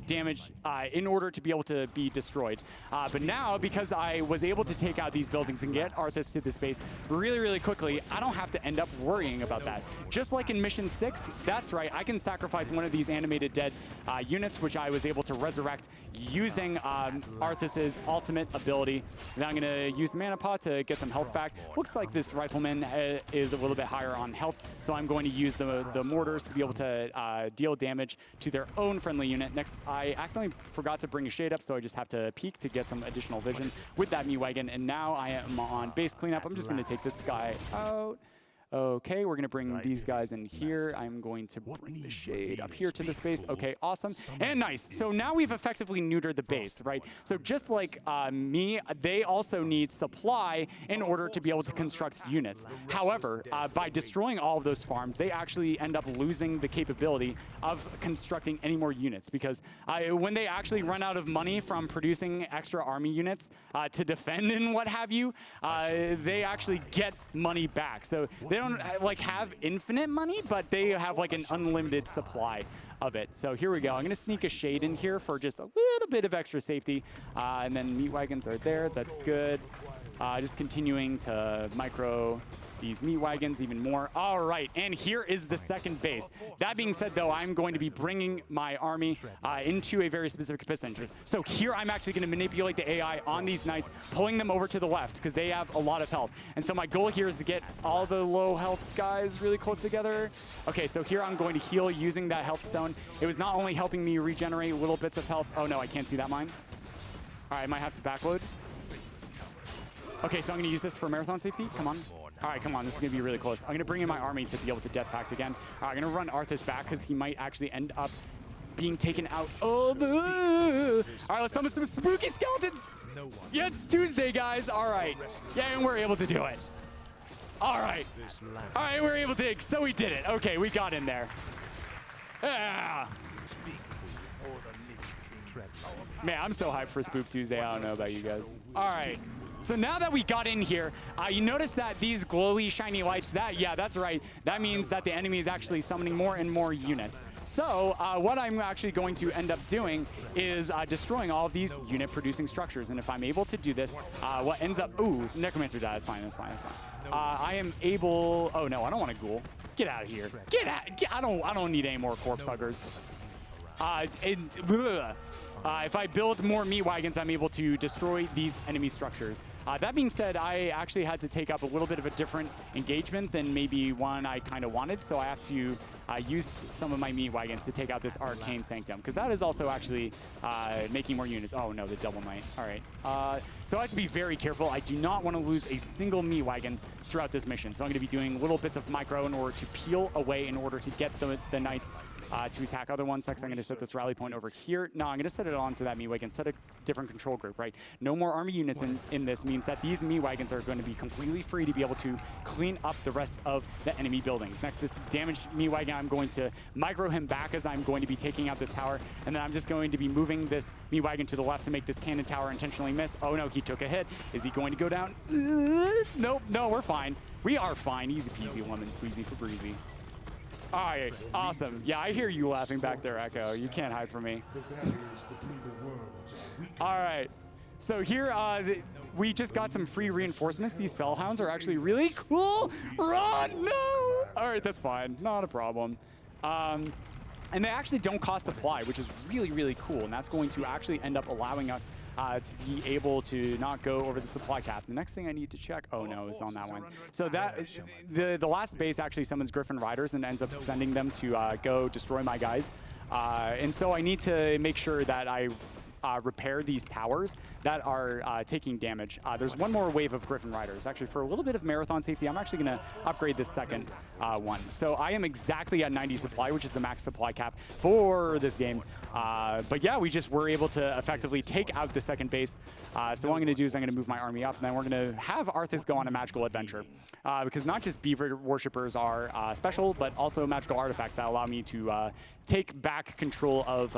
S1: damage in order to be able to be destroyed. But now, because I was able to take out these buildings and get Arthas to this base really, really quickly, I don't have to end up worrying about that. Just like in Mission 6, that's right, I can sacrifice one of these animated dead units, which I was able to resurrect using Arthas's ultimate ability. Then I'm going to use the mana pot to get some health back. Looks like this rifleman is a little bit higher on health, so I'm going to use the mortars to be able to deal damage to their own friendly unit. Next, I accidentally forgot to bring a shade up, so I just have to peek to get some additional vision with that Meat Wagon, and now I am on base cleanup. I'm just going to take this guy out. Okay, we're going to bring these guys in here. I'm going to bring the shade up here to the space. Okay, awesome. And nice. So now we've effectively neutered the base, right? So just like me, they also need supply in order to be able to construct units. However, by destroying all of those farms, they actually end up losing the capability of constructing any more units because when they actually run out of money from producing extra army units to defend and what have you, they actually get money back. So they don't like have infinite money, but they have like an unlimited supply of it. So here we go. I'm going to sneak a shade in here for just a little bit of extra safety. And then Meat Wagons are there. That's good. Just continuing to micro these Meat Wagons even more. All right, and here is the second base. That being said, though, I'm going to be bringing my army into a very specific position. So here I'm actually going to manipulate the AI on these knights, pulling them over to the left because they have a lot of health. And so my goal here is to get all the low health guys really close together. Okay, so here I'm going to heal using that health stone. It was not only helping me regenerate little bits of health. Oh no, I can't see that mine. All right, I might have to backload. Okay, so I'm going to use this for marathon safety. Come on. All right, come on. This is going to be really close. I'm going to bring in my army to be able to death pact again. All right, I'm going to run Arthas back because he might actually end up being taken out. Oh, all right, let's summon some spooky skeletons. Yeah, it's Tuesday, guys. All right. Yeah, and we're able to do it. All right. All right, we're able to. So we did it. Okay, we got in there. Yeah. Man, I'm so hyped for Spook Tuesday. I don't know about you guys. All right. So now that we got in here, you notice that these glowy, shiny lights, that's right. That means that the enemy is actually summoning more and more units. So what I'm actually going to end up doing is destroying all of these unit-producing structures. And if I'm able to do this, what ends up... Ooh, Necromancer died. That's fine, that's fine, that's fine. I am able... Oh, no, I don't want a ghoul. Get out of here. Get out. I don't need any more corpse huggers. If I build more Meat Wagons, I'm able to destroy these enemy structures. That being said, I actually had to take up a little bit of a different engagement than maybe one I kind of wanted, so I have to use some of my Meat Wagons to take out this Arcane Sanctum, because that is also actually making more units. Oh no, the Double Knight. All right. So I have to be very careful. I do not want to lose a single Meat Wagon throughout this mission, so I'm going to be doing little bits of micro in order to peel away in order to get the Knights to attack other ones. Next, I'm going to set this rally point over here. No, I'm going to set it onto that Meat Wagon, set a different control group, right? No more army units in this means that these Meat Wagons are going to be completely free to be able to clean up the rest of the enemy buildings. Next, this damaged Meat Wagon, I'm going to micro him back as I'm going to be taking out this tower, and then I'm just going to be moving this Meat Wagon to the left to make this cannon tower intentionally miss. Oh no, he took a hit. Is he going to go down? Nope, no, we're fine. We are fine. Easy peasy, lemon squeezy for breezy. All right, awesome. Yeah, I hear you laughing back there, Echo. You can't hide from me. All right, so here we just got some free reinforcements. These Fellhounds are actually really cool. Run, no! All right, that's fine, not a problem. And they actually don't cost supply, which is really, really cool. And that's going to actually end up allowing us to be able to not go over the supply cap. The next thing I need to check, oh no, it's on that one. So that the last base actually summons Griffin Riders and ends up sending them to go destroy my guys. And so I need to make sure that I repair these towers that are taking damage. There's one more wave of Griffin Riders. Actually, for a little bit of marathon safety, I'm actually going to upgrade this second one. So I am exactly at 90 supply, which is the max supply cap for this game. But yeah, we just were able to effectively take out the second base. So what I'm going to do is I'm going to move my army up, and then we're going to have Arthas go on a magical adventure. Because not just Beaver Worshippers are special, but also magical artifacts that allow me to take back control of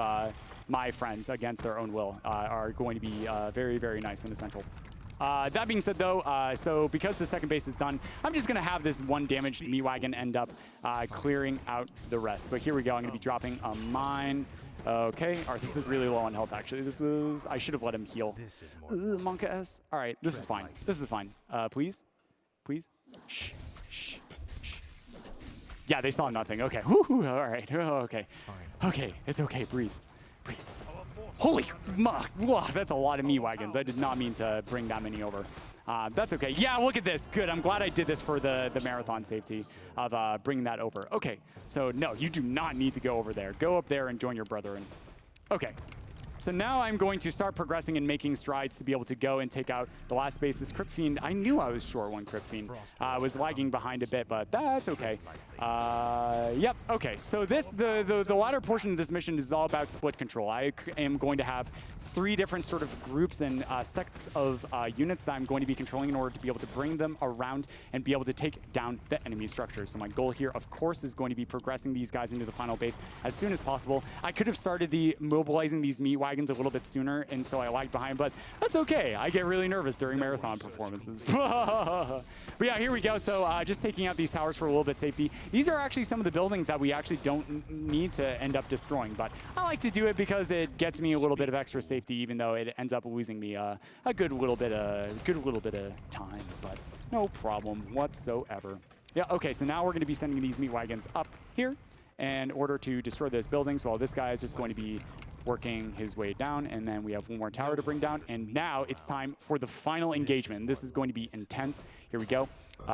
S1: my friends against their own will are going to be very, very nice and essential. That being said, though, so because the second base is done, I'm just going to have this one damaged meat wagon end up clearing out the rest. But here we go. I'm going to be dropping a mine. Okay. All right, this is really low on health, actually. This was... I should have let him heal. Monka S. All right, this is fine. This is fine. Please? Please? Shh. Shh. Shh. Yeah, they saw nothing. Okay. Woo-hoo. All right. Okay. Okay. It's okay. Breathe. Breathe. Holy muck! Whoa, that's a lot of meat wagons. I did not mean to bring that many over. That's okay. Yeah, look at this. Good. I'm glad I did this for the marathon safety of bringing that over. Okay. So, no, you do not need to go over there. Go up there and join your brethren. Okay. So now I'm going to start progressing and making strides to be able to go and take out the last base. This Crypt Fiend, I knew I was short one Crypt Fiend. Was lagging behind a bit, but that's okay. Yep, okay. So this, the latter portion of this mission is all about split control. I am going to have 3 different sort of groups and sects of units that I'm going to be controlling in order to be able to bring them around and be able to take down the enemy structure. So my goal here, of course, is going to be progressing these guys into the final base as soon as possible. I could have started mobilizing these meat wagons a little bit sooner, and so I lagged behind, but that's okay. I get really nervous during marathon performances. But yeah, here we go. So just taking out these towers for a little bit safety. These are actually some of the buildings that we actually don't need to end up destroying, but I like to do it because it gets me a little bit of extra safety, even though it ends up losing me a good little bit of time, but no problem whatsoever. Yeah, okay, so now we're going to be sending these meat wagons up here in order to destroy those buildings, while this guy is just going to be working his way down, and then we have one more tower to bring down, and now it's time for the final engagement. This is going to be intense. Here we go.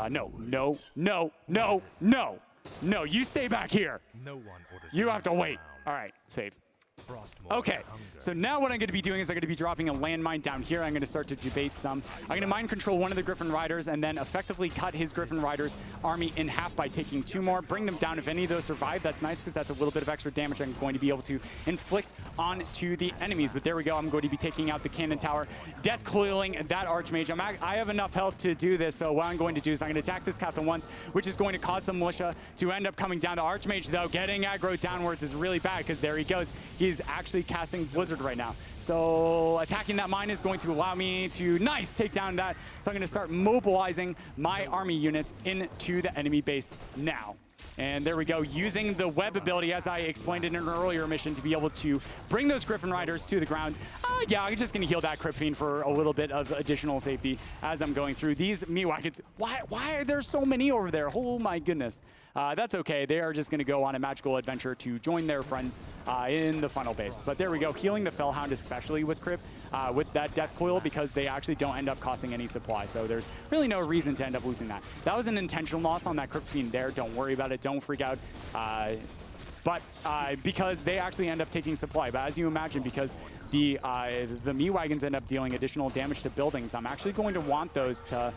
S1: No, no, no, no, no, no, you stay back here.
S4: No one orders
S1: you have to wait. All right, save. Okay, so now what I'm going to be doing is I'm going to be dropping a landmine down here. I'm going to start to debate some. I'm going to mind control one of the Griffin Riders and then effectively cut his Griffin Riders army in half by taking 2 more. Bring them down. If any of those survive, that's nice because that's a little bit of extra damage I'm going to be able to inflict onto the enemies. But there we go. I'm going to be taking out the cannon tower, death coiling that Archmage. I have enough health to do this, so what I'm going to do is I'm going to attack this castle once, which is going to cause the militia to end up coming down to Archmage, though. Getting aggro downwards is really bad because there he goes. He's actually casting Blizzard right now. So attacking that mine is going to allow me to, take down that. So I'm going to start mobilizing my army units into the enemy base now. And there we go, using the web ability, as I explained in an earlier mission, to be able to bring those Griffin Riders to the ground. Yeah, I'm just going to heal that Crypt Fiend for a little bit of additional safety as I'm going through. These meat wagons, why are there so many over there? Oh my goodness. That's okay. They are just going to go on a magical adventure to join their friends in the final base. But there we go, healing the Fellhound, especially with Crypt, with that Death Coil, because they actually don't end up costing any supply. So there's really no reason to end up losing that. That was an intentional loss on that Crypt Fiend there. Don't worry about it. Don't freak out. But because they actually end up taking supply. But as you imagine, because the meat wagons end up dealing additional damage to buildings, I'm actually going to want those to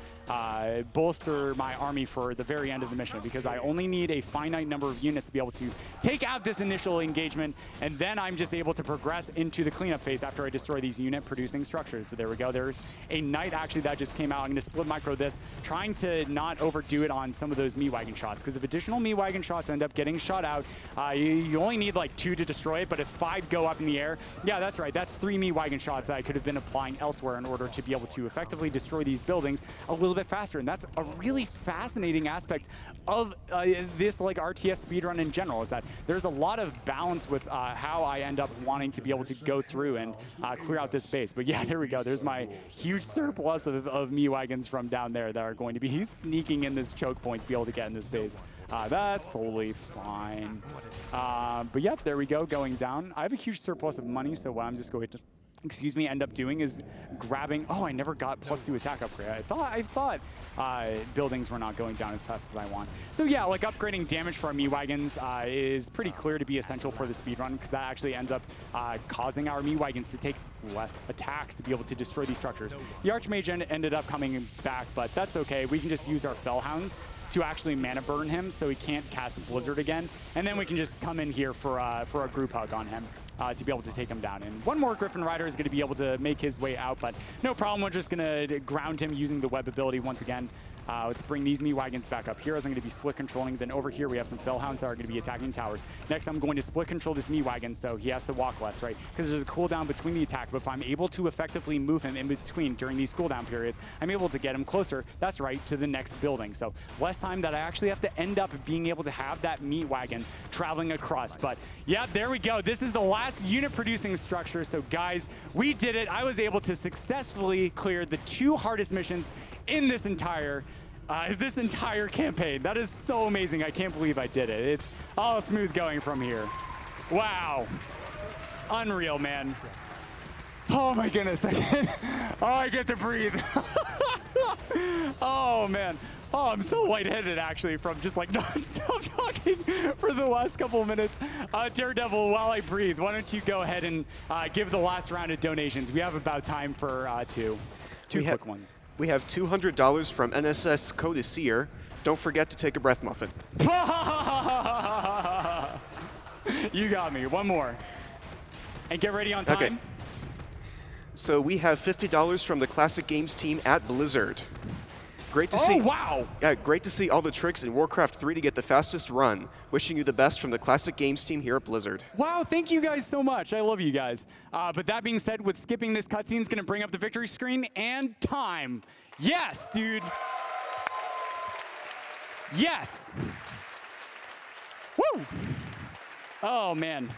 S1: bolster my army for the very end of the mission, because I only need a finite number of units to be able to take out this initial engagement, and then I'm just able to progress into the cleanup phase after I destroy these unit-producing structures. But there we go. There's a knight actually that just came out. I'm going to split micro this, trying to not overdo it on some of those meat wagon shots, because if additional meat wagon shots end up getting shot out, you only need like 2 to destroy it, but if 5 go up in the air, yeah, that's right. That's 3 meat wagon shots that I could have been applying elsewhere in order to be able to effectively destroy these buildings a little bit faster. And that's a really fascinating aspect of this like RTS speedrun in general, is that there's a lot of balance with how I end up wanting to be able to go through and clear out this base. But yeah, there we go. There's my huge surplus of meat wagons from down there that are going to be sneaking in this choke point to be able to get in this base. That's totally fine. But yep, there we go, going down. I have a huge surplus of money, so what I'm just going to, end up doing is grabbing, oh, I never got +2 attack upgrade. I thought buildings were not going down as fast as I want. So yeah, like upgrading damage for our meat wagons is pretty clear to be essential for the speedrun, because that actually ends up causing our meat wagons to take less attacks to be able to destroy these structures. The Archmage ended up coming back, but that's okay. We can just use our Fellhounds to actually mana burn him so he can't cast Blizzard again, and then we can just come in here for a group hug on him. To be able to take him down. And one more Griffin Rider is going to be able to make his way out, but no problem. We're just going to ground him using the web ability once again. Let's bring these meat wagons back up here as I'm going to be split controlling. Then over here we have some fellhounds that are going to be attacking towers. Next I'm going to split control this meat wagon so he has to walk less, right? Because there's a cooldown between the attack, but if I'm able to effectively move him in between during these cooldown periods, I'm able to get him closer, that's right, to the next building. So less time that I actually have to end up being able to have that meat wagon traveling across. But yeah, there we go. This is the last unit producing structure. So guys, we did it. I was able to successfully clear the 2 hardest missions in this entire campaign. That is so amazing. I can't believe I did it. It's all smooth going from here. Wow. Unreal, man. Oh my goodness. I get to breathe. Oh man. Oh, I'm so lightheaded actually from just like non-stop talking for the last couple of minutes. Daredevil, while I breathe, why don't you go ahead and give the last round of donations? We have about time for two quick ones.
S3: We have $200 from NSS-CODECIR. Don't forget to take a breath muffin.
S1: You got me. One more. And get ready on time.
S3: Okay. So we have $50 from the Classic Games team at Blizzard. Great to see.
S1: Oh, wow.
S3: Yeah, great to see all the tricks in Warcraft 3 to get the fastest run. Wishing you the best from the Classic Games team here at Blizzard.
S1: Wow, thank you guys so much. I love you guys. But that being said, with skipping this cutscene is going to bring up the victory screen and time. Yes, dude. Yes. Woo. Oh, man.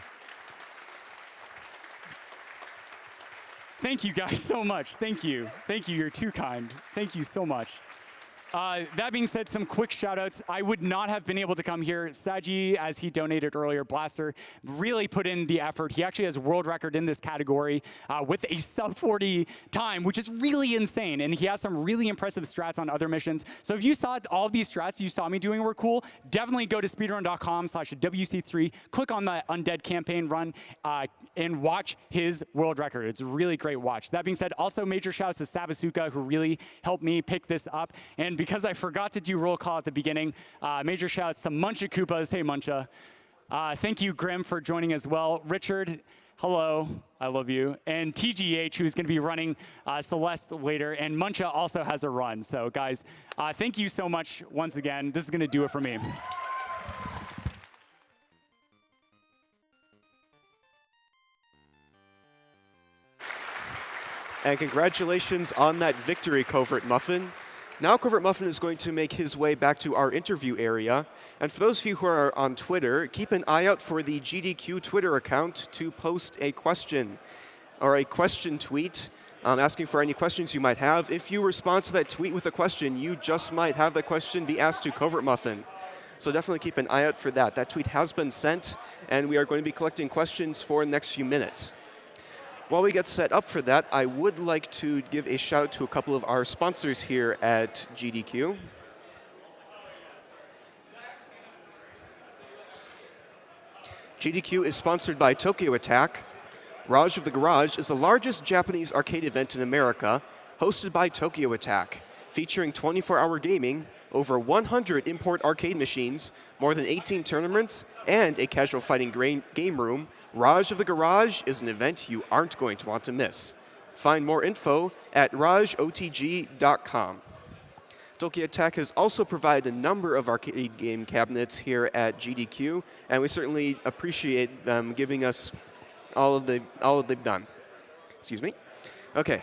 S1: Thank you guys so much. Thank you. Thank you. You're too kind. Thank you so much. That being said, some quick shout-outs. I would not have been able to come here. Saji, as he donated earlier, Blaster, really put in the effort. He actually has a world record in this category with a sub-40 time, which is really insane. And he has some really impressive strats on other missions. So if you saw all of these strats you saw me doing were cool, definitely go to speedrun.com/WC3, click on the Undead campaign run, and watch his world record. It's a really great watch. That being said, also major shouts to Savasuka, who really helped me pick this up. And because I forgot to do roll call at the beginning, major shouts to MunchaKoopas. Hey, Muncha. Thank you, Grim, for joining as well. Richard, hello. I love you. And TGH, who's going to be running Celeste later. And Muncha also has a run. So, guys, thank you so much once again. This is going to do it for me.
S3: And congratulations on that victory, CovertMuffin. Now CovertMuffin is going to make his way back to our interview area. And for those of you who are on Twitter, keep an eye out for the GDQ Twitter account to post a question or a question tweet asking for any questions you might have. If you respond to that tweet with a question, you just might have that question be asked to CovertMuffin. So definitely keep an eye out for that. That tweet has been sent, and we are going to be collecting questions for the next few minutes. While we get set up for that, I would like to give a shout to a couple of our sponsors here at GDQ. GDQ is sponsored by Tokyo Attack. Raj of the Garage is the largest Japanese arcade event in America, hosted by Tokyo Attack, featuring 24-hour gaming, over 100 import arcade machines, more than 18 tournaments, and a casual fighting game room. Raj of the Garage is an event you aren't going to want to miss. Find more info at rajotg.com. Tokyo Attack has also provided a number of arcade game cabinets here at GDQ, and we certainly appreciate them giving us all that they've done. Excuse me. Okay.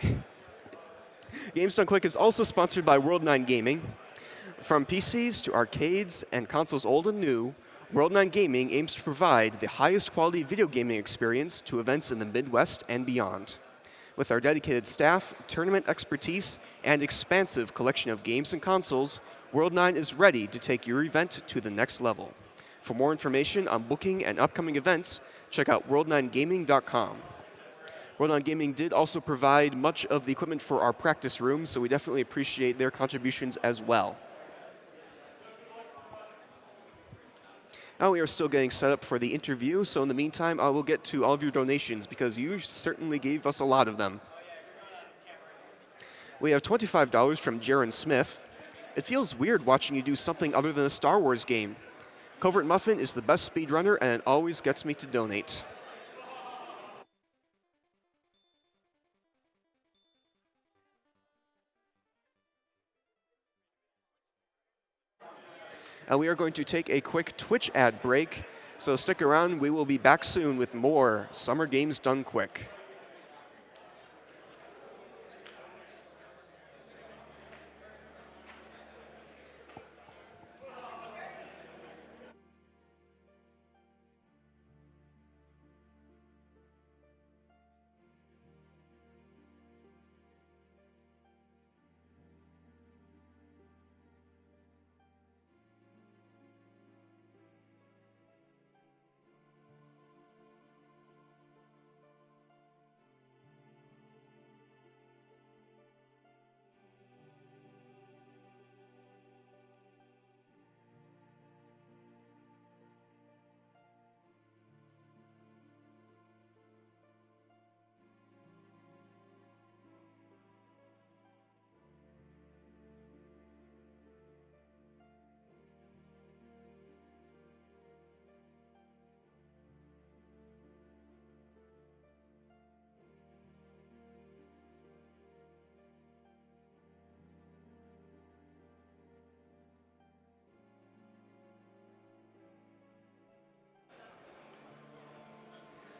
S3: Games Done Quick is also sponsored by World 9 Gaming. From PCs to arcades and consoles old and new, World 9 Gaming aims to provide the highest quality video gaming experience to events in the Midwest and beyond. With our dedicated staff, tournament expertise, and expansive collection of games and consoles, World 9 is ready to take your event to the next level. For more information on booking and upcoming events, check out world9gaming.com. World 9 Gaming did also provide much of the equipment for our practice room, so we definitely appreciate their contributions as well. Now we are still getting set up for the interview, so in the meantime, I will get to all of your donations because you certainly gave us a lot of them. We have $25 from Jaron Smith. It feels weird watching you do something other than a Star Wars game. CovertMuffin is the best speedrunner, and it always gets me to donate. And we are going to take a quick Twitch ad break, so stick around. We will be back soon with more Summer Games Done Quick.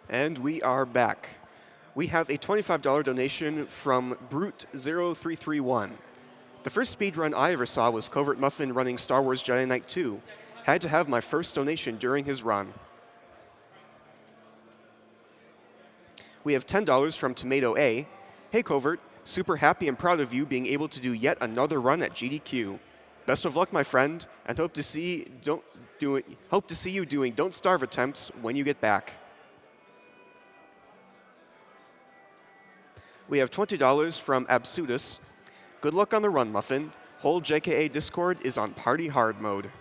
S3: And we are back. We have a $25 donation from Brute0331. The first speedrun I ever saw was CovertMuffin running Star Wars Jedi Knight 2. Had to have my first donation during his run. We have $10 from Tomato A. Hey Covert, super happy and proud of you being able to do yet another run at GDQ. Best of luck, my friend, and hope to see you doing Don't Starve attempts when you get back. We have $20 from Absudus. Good luck on the run, Muffin. Whole JKA Discord is on party hard mode.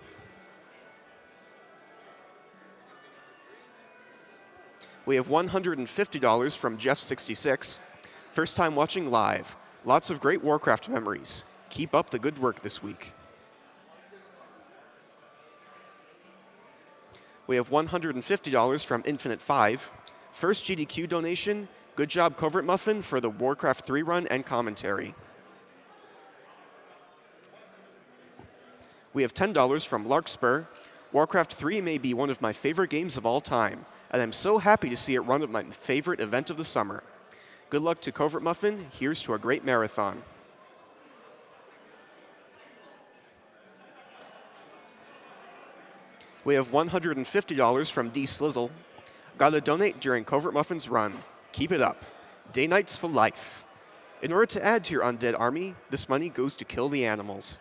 S3: We have $150 from Jeff66. First time watching live. Lots of great Warcraft memories. Keep up the good work this week. We have $150 from Infinite5. First GDQ donation. Good job, CovertMuffin, for the Warcraft 3 run and commentary. We have $10 from Larkspur. Warcraft 3 may be one of my favorite games of all time, and I'm so happy to see it run at my favorite event of the summer. Good luck to CovertMuffin. Here's to a great marathon. We have $150 from D Slizzle. Gotta donate during CovertMuffin's run. Keep it up. Day nights for life. In order to add to your undead army, this money goes to kill the animals.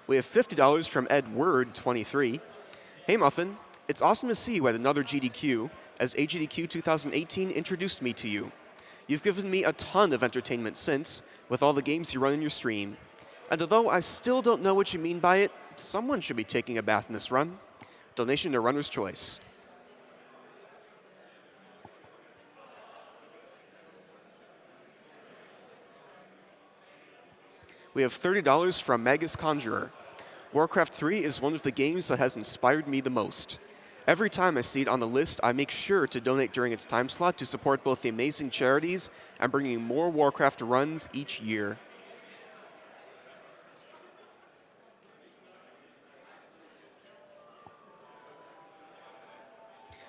S3: We have $50 from Edward23. Hey Muffin, it's awesome to see you at another GDQ, as AGDQ2018 introduced me to you. You've given me a ton of entertainment since, with all the games you run in your stream. And although I still don't know what you mean by it, someone should be taking a bath in this run. Donation to Runner's Choice. We have $30 from Magus Conjurer. Warcraft 3 is one of the games that has inspired me the most. Every time I see it on the list, I make sure to donate during its time slot to support both the amazing charities and bringing more Warcraft runs each year.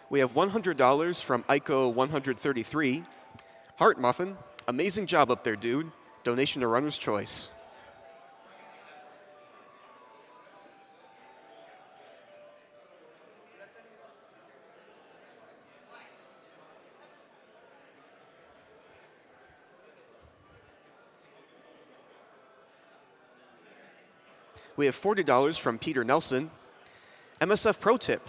S3: We have $100 from Ico133. Heart Muffin, amazing job up there, dude. Donation to Runner's Choice. We have $40 from Peter Nelson. MSF Pro Tip.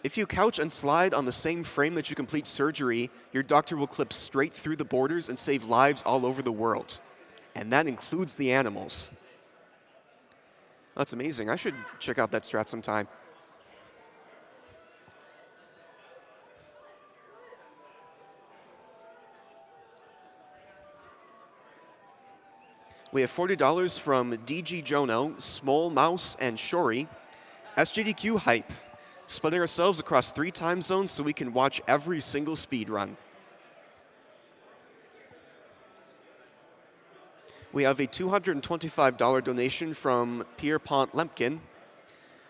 S3: If you couch and slide on the same frame that you complete surgery, your doctor will clip straight through the borders and save lives all over the world. And that includes the animals. That's amazing. I should check out that strat sometime. We have $40 from DG Jono, Small Mouse, and Shori. SGDQ Hype. Splitting ourselves across 3 time zones so we can watch every single speed run. We have a $225 donation from Pierpont Lempkin.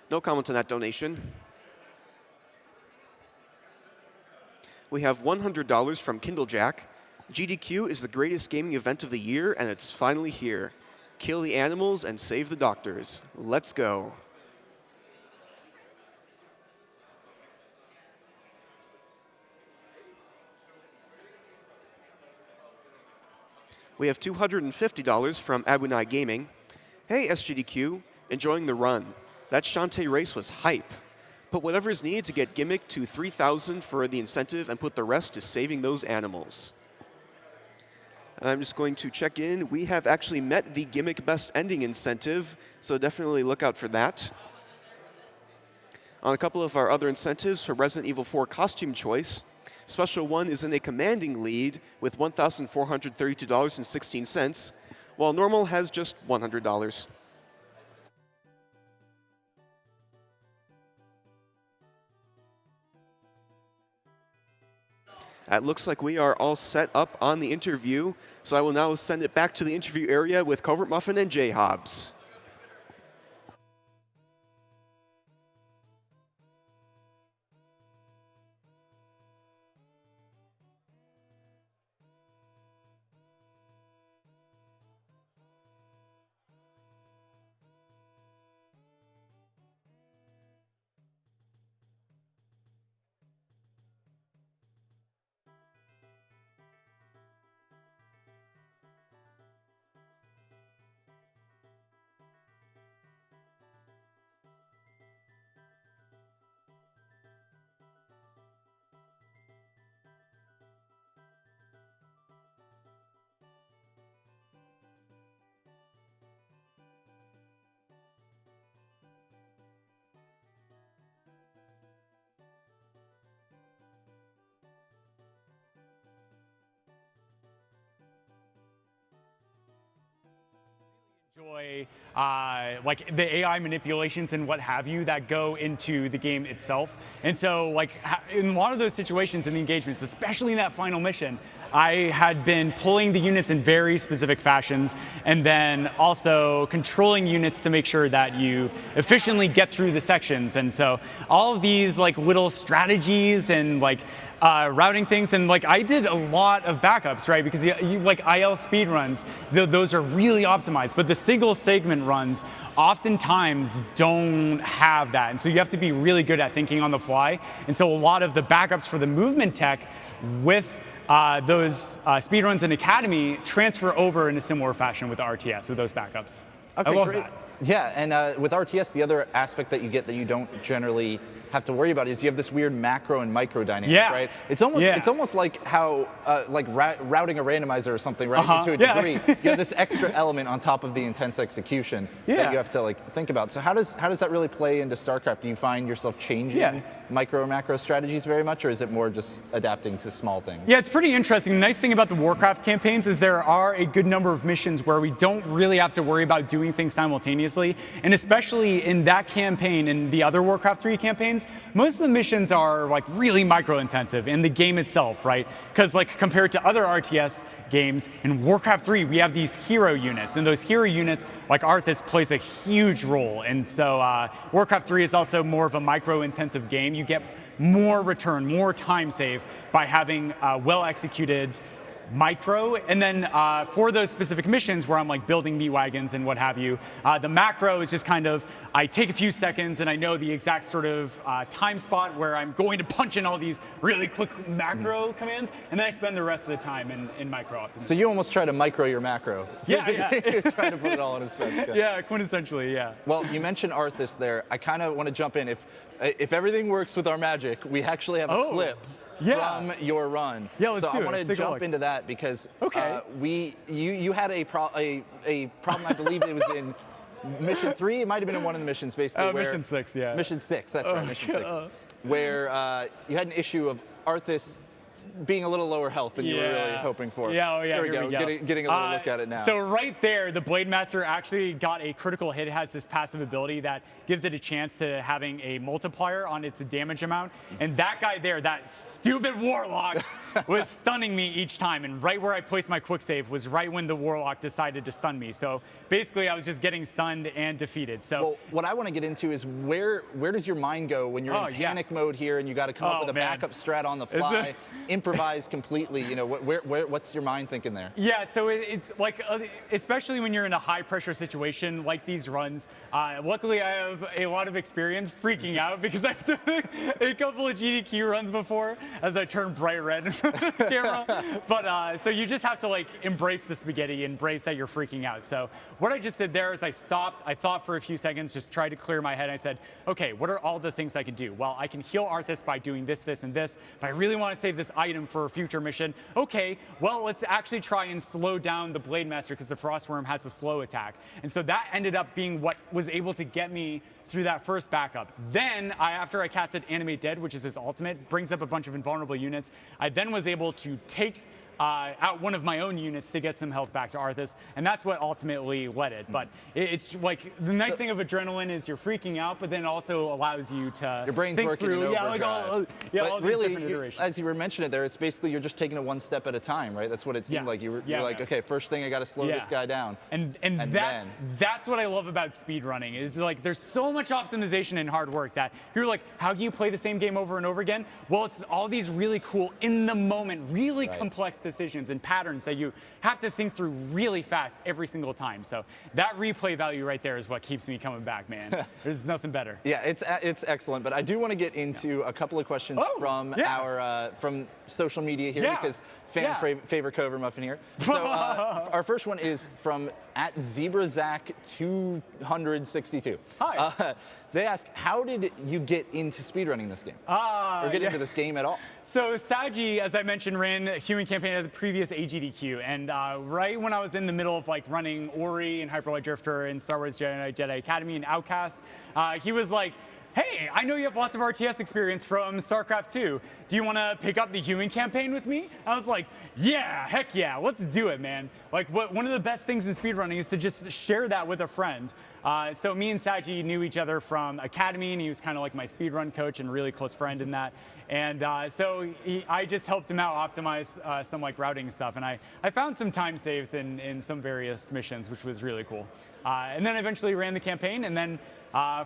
S3: No comment on that donation. We have $100 from Kindlejack. GDQ is the greatest gaming event of the year, and it's finally here. Kill the animals and save the doctors. Let's go. We have $250 from Abunai Gaming. Hey, SGDQ, enjoying the run. That Shantae race was hype. Put whatever is needed to get Gimmick to 3,000 for the incentive and put the rest to saving those animals. And I'm just going to check in. We have actually met the Gimmick Best Ending incentive, so definitely look out for that. On a couple of our other incentives for Resident Evil 4 costume choice, Special 1 is in a commanding lead with $1,432.16, while Normal has just $100. It looks like we are all set up on the interview, so I will now send it back to the interview area with CovertMuffin and Jay Hobbs.
S1: Enjoy like the AI manipulations and what have you that go into the game itself. And so like in a lot of those situations in the engagements, especially in that final mission, I had been pulling the units in very specific fashions and then also controlling units to make sure that you efficiently get through the sections. And so all of these like little strategies and like routing things, and like I did a lot of backups, right? Because you like IL speed runs, those are really optimized, but the single segment runs oftentimes don't have that. And so you have to be really good at thinking on the fly. And so a lot of the backups for the movement tech with those speedruns in Academy transfer over in a similar fashion with the RTS, with those backups.
S5: Okay,
S1: I love
S5: great.
S1: that.
S5: Yeah, and with RTS, the other aspect that you get that you don't generally have to worry about is you have this weird macro and micro dynamic, right? It's almost like how routing a randomizer or something, right? To a degree, you have this extra element on top of the intense execution that you have to like think about. So how does that really play into StarCraft? Do you find yourself changing micro or macro strategies very much, or is it more just adapting to small things?
S1: Yeah, it's pretty interesting. The nice thing about the Warcraft campaigns is there are a good number of missions where we don't really have to worry about doing things simultaneously, and especially in that campaign and the other Warcraft 3 campaigns, most of the missions are like really micro intensive in the game itself, right? Because like compared to other RTS games, in Warcraft 3 we have these hero units, and those hero units like Arthas plays a huge role. And so Warcraft 3 is also more of a micro intensive game. You get more return, more time save by having well executed micro, and then for those specific missions where I'm like building meat wagons and what have you, the macro is just kind of, I take a few seconds and I know the exact sort of time spot where I'm going to punch in all these really quick macro commands, and then I spend the rest of the time in micro optimization.
S5: So you almost try to micro your macro.
S1: Yeah.
S5: You're trying to put it all in his face.
S1: Yeah, quintessentially, yeah.
S5: Well, you mentioned Arthas there. I kind of want to jump in. If everything works with our magic, we actually have a clip from your run.
S1: Yeah, let's
S5: so
S1: do
S5: I
S1: it.
S5: want to jump into that because you had a problem. I believe it was in mission 3. It might have been in one of the missions, basically.
S1: Mission 6, yeah.
S5: Mission 6. That's right. Mission 6, where you had an issue of Arthas being a little lower health than you were really hoping for.
S1: Yeah, oh yeah,
S5: here we go. Getting a little look at it now.
S1: So right there, the Blade Master actually got a critical hit. It has this passive ability that gives it a chance to having a multiplier on its damage amount. And that guy there, that stupid Warlock, was stunning me each time. And right where I placed my quick save was right when the Warlock decided to stun me. So basically, I was just getting stunned and defeated. So
S5: well, what I want to get into is where does your mind go when you're in panic mode here and you got to come up with a backup strat on the fly, improvise completely? You know, what's your mind thinking there? Yeah,
S1: so it's like, especially when you're in a high pressure situation like these runs. Luckily, I have a lot of experience freaking out because I've done a couple of GDQ runs before as I turn bright red in front of the camera. But so you just have to like embrace the spaghetti, embrace that you're freaking out. So what I just did there is I stopped, I thought for a few seconds, just tried to clear my head. I said, okay, what are all the things I can do? Well, I can heal Arthas by doing this, this, and this, but I really want to save this item for a future mission. Okay, well, let's actually try and slow down the Blade Master because the Frostworm has a slow attack. And so that ended up being what was able to get me through that first backup. Then, after I casted Animate Dead, which is his ultimate, brings up a bunch of invulnerable units, I then was able to take out one of my own units to get some health back to Arthas, and that's what ultimately led it. But it's like the nice thing of adrenaline is you're freaking out, but then it also allows you to
S5: your brain's
S1: think
S5: working
S1: through,
S5: in overdrive.
S1: all
S5: really,
S1: these different iterations.
S5: as you were mentioning it there, it's basically you're just taking it one step at a time, right? That's what it seemed like. You're like, okay, first thing I got to slow this guy down.
S1: And that's what I love about speedrunning. Is like there's so much optimization and hard work that you're like, how do you play the same game over and over again? Well, it's all these really cool, in the moment, really complex decisions and patterns that you have to think through really fast every single time. So that replay value right there is what keeps me coming back, man. There's nothing better.
S5: Yeah, it's excellent. But I do want to get into a couple of questions from our from social media here because favorite CovertMuffin here. So our first one is from @ZebraZack262.
S1: Hi.
S5: They ask, how did you get into speedrunning this game? Or get into this game at all?
S1: So Saji, as I mentioned, ran a human campaign at the previous AGDQ, and right when I was in the middle of like running Ori and Hyperlight Drifter and Star Wars Jedi Academy and Outcast, he was like, hey, I know you have lots of RTS experience from StarCraft 2. Do you want to pick up the human campaign with me? I was like, yeah, heck yeah, let's do it, man. Like, one of the best things in speedrunning is to just share that with a friend. So me and Saji knew each other from Academy, and he was kind of like my speedrun coach and really close friend in that. And so I just helped him out optimize some like routing stuff. And I found some time saves in some various missions, which was really cool. And then eventually ran the campaign, and then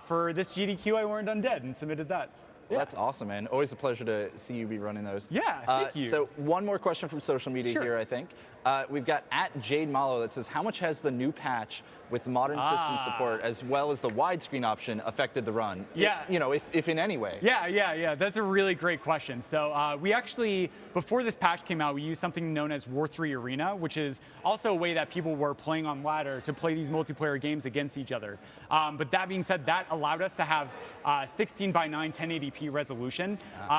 S1: for this GDQ, I learned Undead and submitted that.
S5: Well, that's awesome, man. Always a pleasure to see you be running those.
S1: Yeah, thank you.
S5: So one more question from social media here, I think. We've got @JadeMalo that says, how much has the new patch with modern system support as well as the widescreen option affected the run?
S1: Yeah.
S5: If in any way.
S1: Yeah. That's a really great question. So we actually, before this patch came out, we used something known as War 3 Arena, which is also a way that people were playing on ladder to play these multiplayer games against each other. But that being said, that allowed us to have 16:9 1080p resolution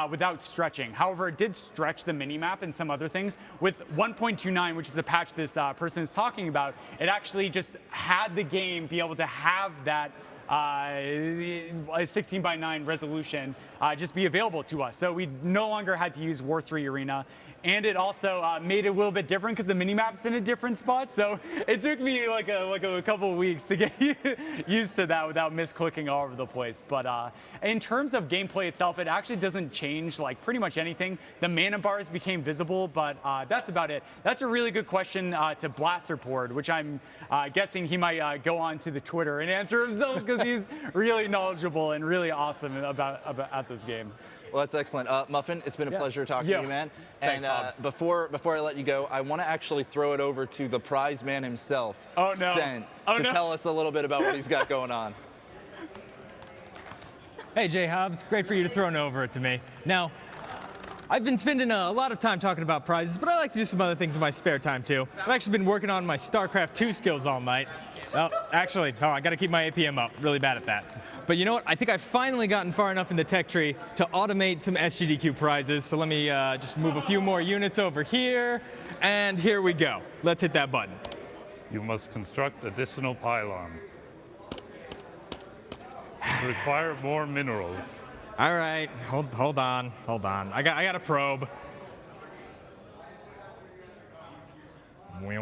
S1: without stretching. However, it did stretch the minimap and some other things. With 1.29, which is the patch this person is talking about, it actually just had the game be able to have that 16:9 resolution just be available to us. So we no longer had to use War 3 Arena. And it also made it a little bit different because the minimap's in a different spot. So it took me like a couple of weeks to get used to that without misclicking all over the place. But in terms of gameplay itself, it actually doesn't change like pretty much anything. The mana bars became visible, but that's about it. That's a really good question to Blasterport, which I'm guessing he might go on to the Twitter and answer himself because he's really knowledgeable and really awesome at this game.
S5: Well, that's excellent. Muffin, it's been a pleasure talking to you, man.
S1: Thanks,
S5: and before I let you go, I want to actually throw it over to the prize man himself, Sent, to tell us a little bit about what he's got going on.
S6: Hey, Jay Hobbs, great for you to throw over it to me. Now, I've been spending a lot of time talking about prizes, but I like to do some other things in my spare time, too. I've actually been working on my StarCraft 2 skills all night. I got to keep my APM up. Really bad at that. But you know what? I think I've finally gotten far enough in the tech tree to automate some SGDQ prizes. So let me just move a few more units over here. And here we go. Let's hit that button.
S7: You must construct additional pylons. Require more minerals.
S6: All right. Hold on. I got a probe.
S4: What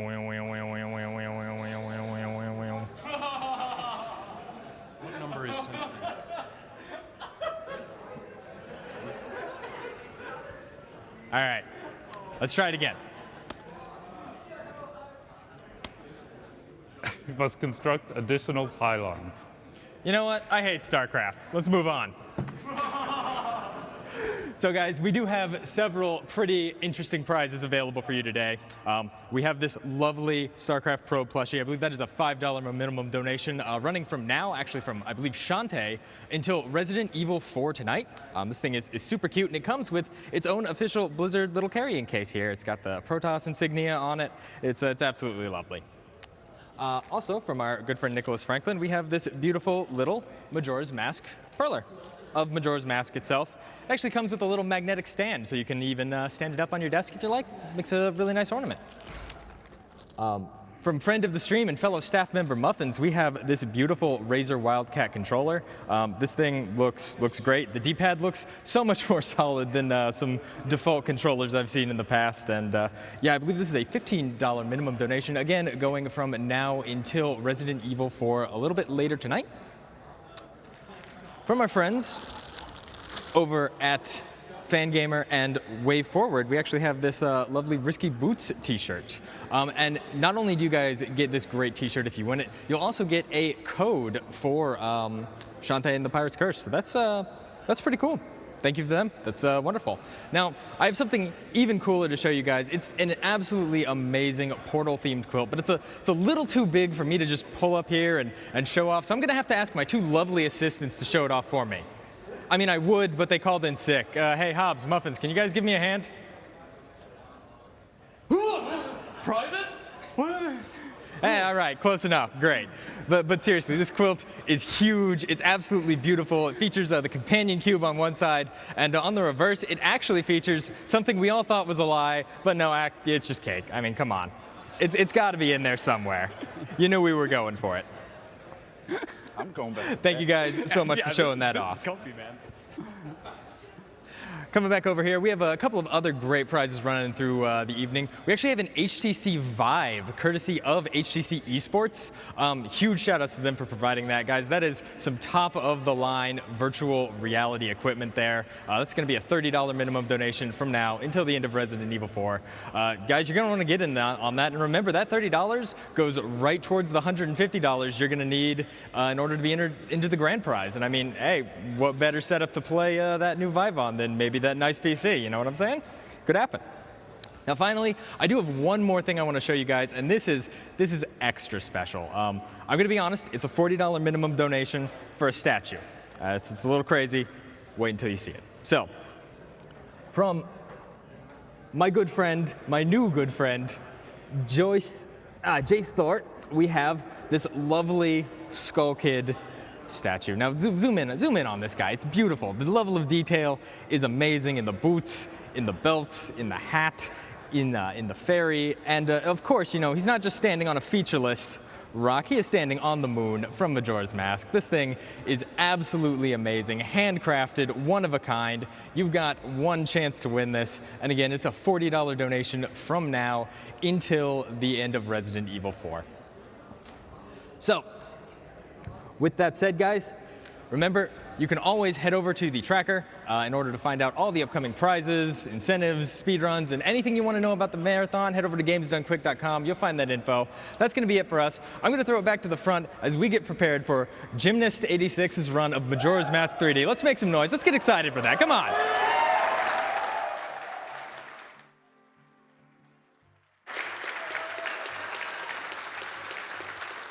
S4: number is sensitive?
S6: All right, let's try it again.
S7: You must construct additional pylons.
S6: You know what? I hate StarCraft. Let's move on. So guys, we do have several pretty interesting prizes available for you today. We have this lovely StarCraft Pro plushie. I believe that is a $5 minimum donation running from now, actually from, I believe, Shantae, until Resident Evil 4 tonight. This thing is super cute, and it comes with its own official Blizzard little carrying case here. It's got the Protoss insignia on it. It's absolutely lovely. Also, from our good friend Nicholas Franklin, we have this beautiful little Majora's Mask perler of Majora's Mask itself. It actually comes with a little magnetic stand, so you can even stand it up on your desk if you like. Makes a really nice ornament. From friend of the stream and fellow staff member Muffins, we have this beautiful Razer Wildcat controller. This thing looks great. The D-pad looks so much more solid than some default controllers I've seen in the past. And yeah, I believe this is a $15 minimum donation, again, going from now until Resident Evil 4 a little bit later tonight. From our friends over at Fangamer and Wave Forward, we actually have this lovely Risky Boots t-shirt. And not only do you guys get this great t-shirt if you win it, you'll also get a code for Shantae and the Pirate's Curse. So that's pretty cool. Thank you to them. That's wonderful. Now, I have something even cooler to show you guys. It's an absolutely amazing Portal-themed quilt, but it's a little too big for me to just pull up here and show off. So I'm going to have to ask my two lovely assistants to show it off for me. I mean, I would, but they called in sick. Hey, Hobbs, Muffins, can you guys give me a hand?
S1: Prizes?
S6: Hey, all right, close enough, great. But seriously, this quilt is huge. It's absolutely beautiful. It features the companion cube on one side, and on the reverse, it actually features something we all thought was a lie, but no, it's just cake. I mean, come on. It's got to be in there somewhere. You knew we were going for it.
S5: I'm going back.
S6: Thank you guys so much for showing that off.
S1: This is comfy, man.
S6: Coming back over here, we have a couple of other great prizes running through the evening. We actually have an HTC Vive, courtesy of HTC Esports. Huge shout outs to them for providing that, guys. That is some top of the line virtual reality equipment there. That's going to be a $30 minimum donation from now until the end of Resident Evil 4. Guys, you're going to want to get in on that. And remember, that $30 goes right towards the $150 you're going to need in order to be entered into the grand prize. And I mean, hey, what better setup to play that new Vive on than maybe that nice PC, you know what I'm saying? Could happen. Now finally, I do have one more thing I want to show you guys, and this is extra special. I'm going to be honest, it's a $40 minimum donation for a statue. It's a little crazy. Wait until you see it. So, from my good friend, my new good friend, Jace Thort, we have this lovely Skull Kid statue. Now zoom in on this guy. It's beautiful. The level of detail is amazing in the boots, in the belts, in the hat, in the fairy, and of course, you know, he's not just standing on a featureless rock. He is standing on the moon from Majora's Mask. This thing is absolutely amazing, handcrafted, one of a kind. You've got one chance to win this, and again, it's a $40 donation from now until the end of Resident Evil 4. So, with that said, guys, remember, you can always head over to the tracker in order to find out all the upcoming prizes, incentives, speedruns, and anything you want to know about the marathon. Head over to gamesdonequick.com. You'll find that info. That's going to be it for us. I'm going to throw it back to the front as we get prepared for Gymnast 86's run of Majora's Mask 3D. Let's make some noise. Let's get excited for that. Come on.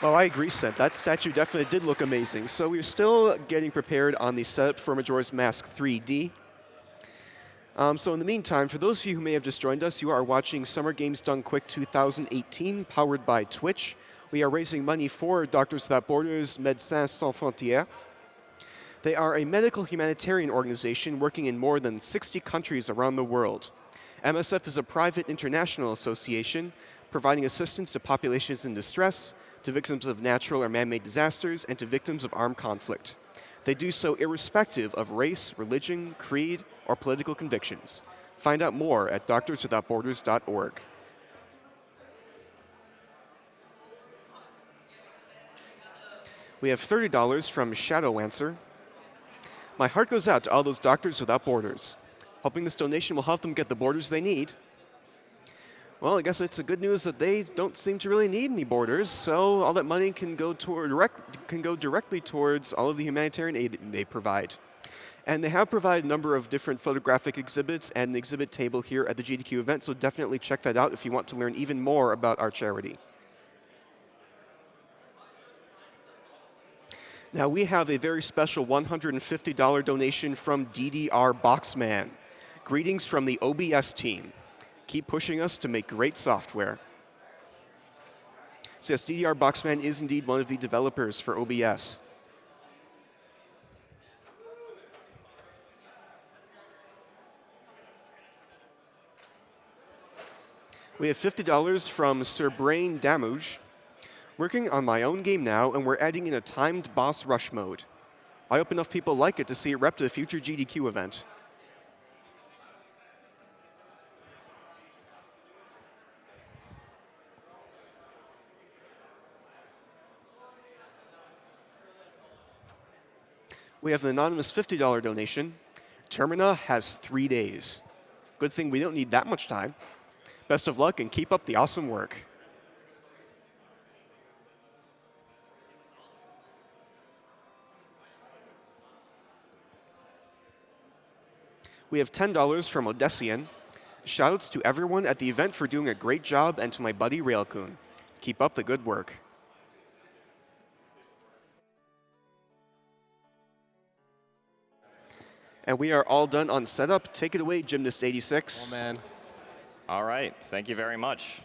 S3: Well, I agree, Seth. That statue definitely did look amazing. So we're still getting prepared on the setup for Majora's Mask 3D. So in the meantime, for those of you who may have just joined us, you are watching Summer Games Done Quick 2018, powered by Twitch. We are raising money for Doctors Without Borders, Médecins Sans Frontières. They are a medical humanitarian organization working in more than 60 countries around the world. MSF is a private international association providing assistance to populations in distress, to victims of natural or man-made disasters, and to victims of armed conflict. They do so irrespective of race, religion, creed, or political convictions. Find out more at doctorswithoutborders.org. We have $30 from Shadowancer. My heart goes out to all those doctors without borders. Hoping this donation will help them get the borders they need. Well, I guess it's a good news that they don't seem to really need any borders, so all that money can go directly towards all of the humanitarian aid they provide. And they have provided a number of different photographic exhibits and an exhibit table here at the GDQ event, so definitely check that out if you want to learn even more about our charity. Now we have a very special $150 donation from DDR Boxman. Greetings from the OBS team. Keep pushing us to make great software. So yes, DDR Boxman is indeed one of the developers for OBS. We have $50 from Sir Brain Damage. Working on my own game now, and we're adding in a timed boss rush mode. I hope enough people like it to see it rep to a future GDQ event. We have an anonymous $50 donation. Termina has 3 days. Good thing we don't need that much time. Best of luck and keep up the awesome work. We have $10 from Odessian. Shoutouts to everyone at the event for doing a great job and to my buddy Railcoon. Keep up the good work. And we are all done on setup. Take it away, Gymnast86.
S8: Oh, man. All right. Thank you very much.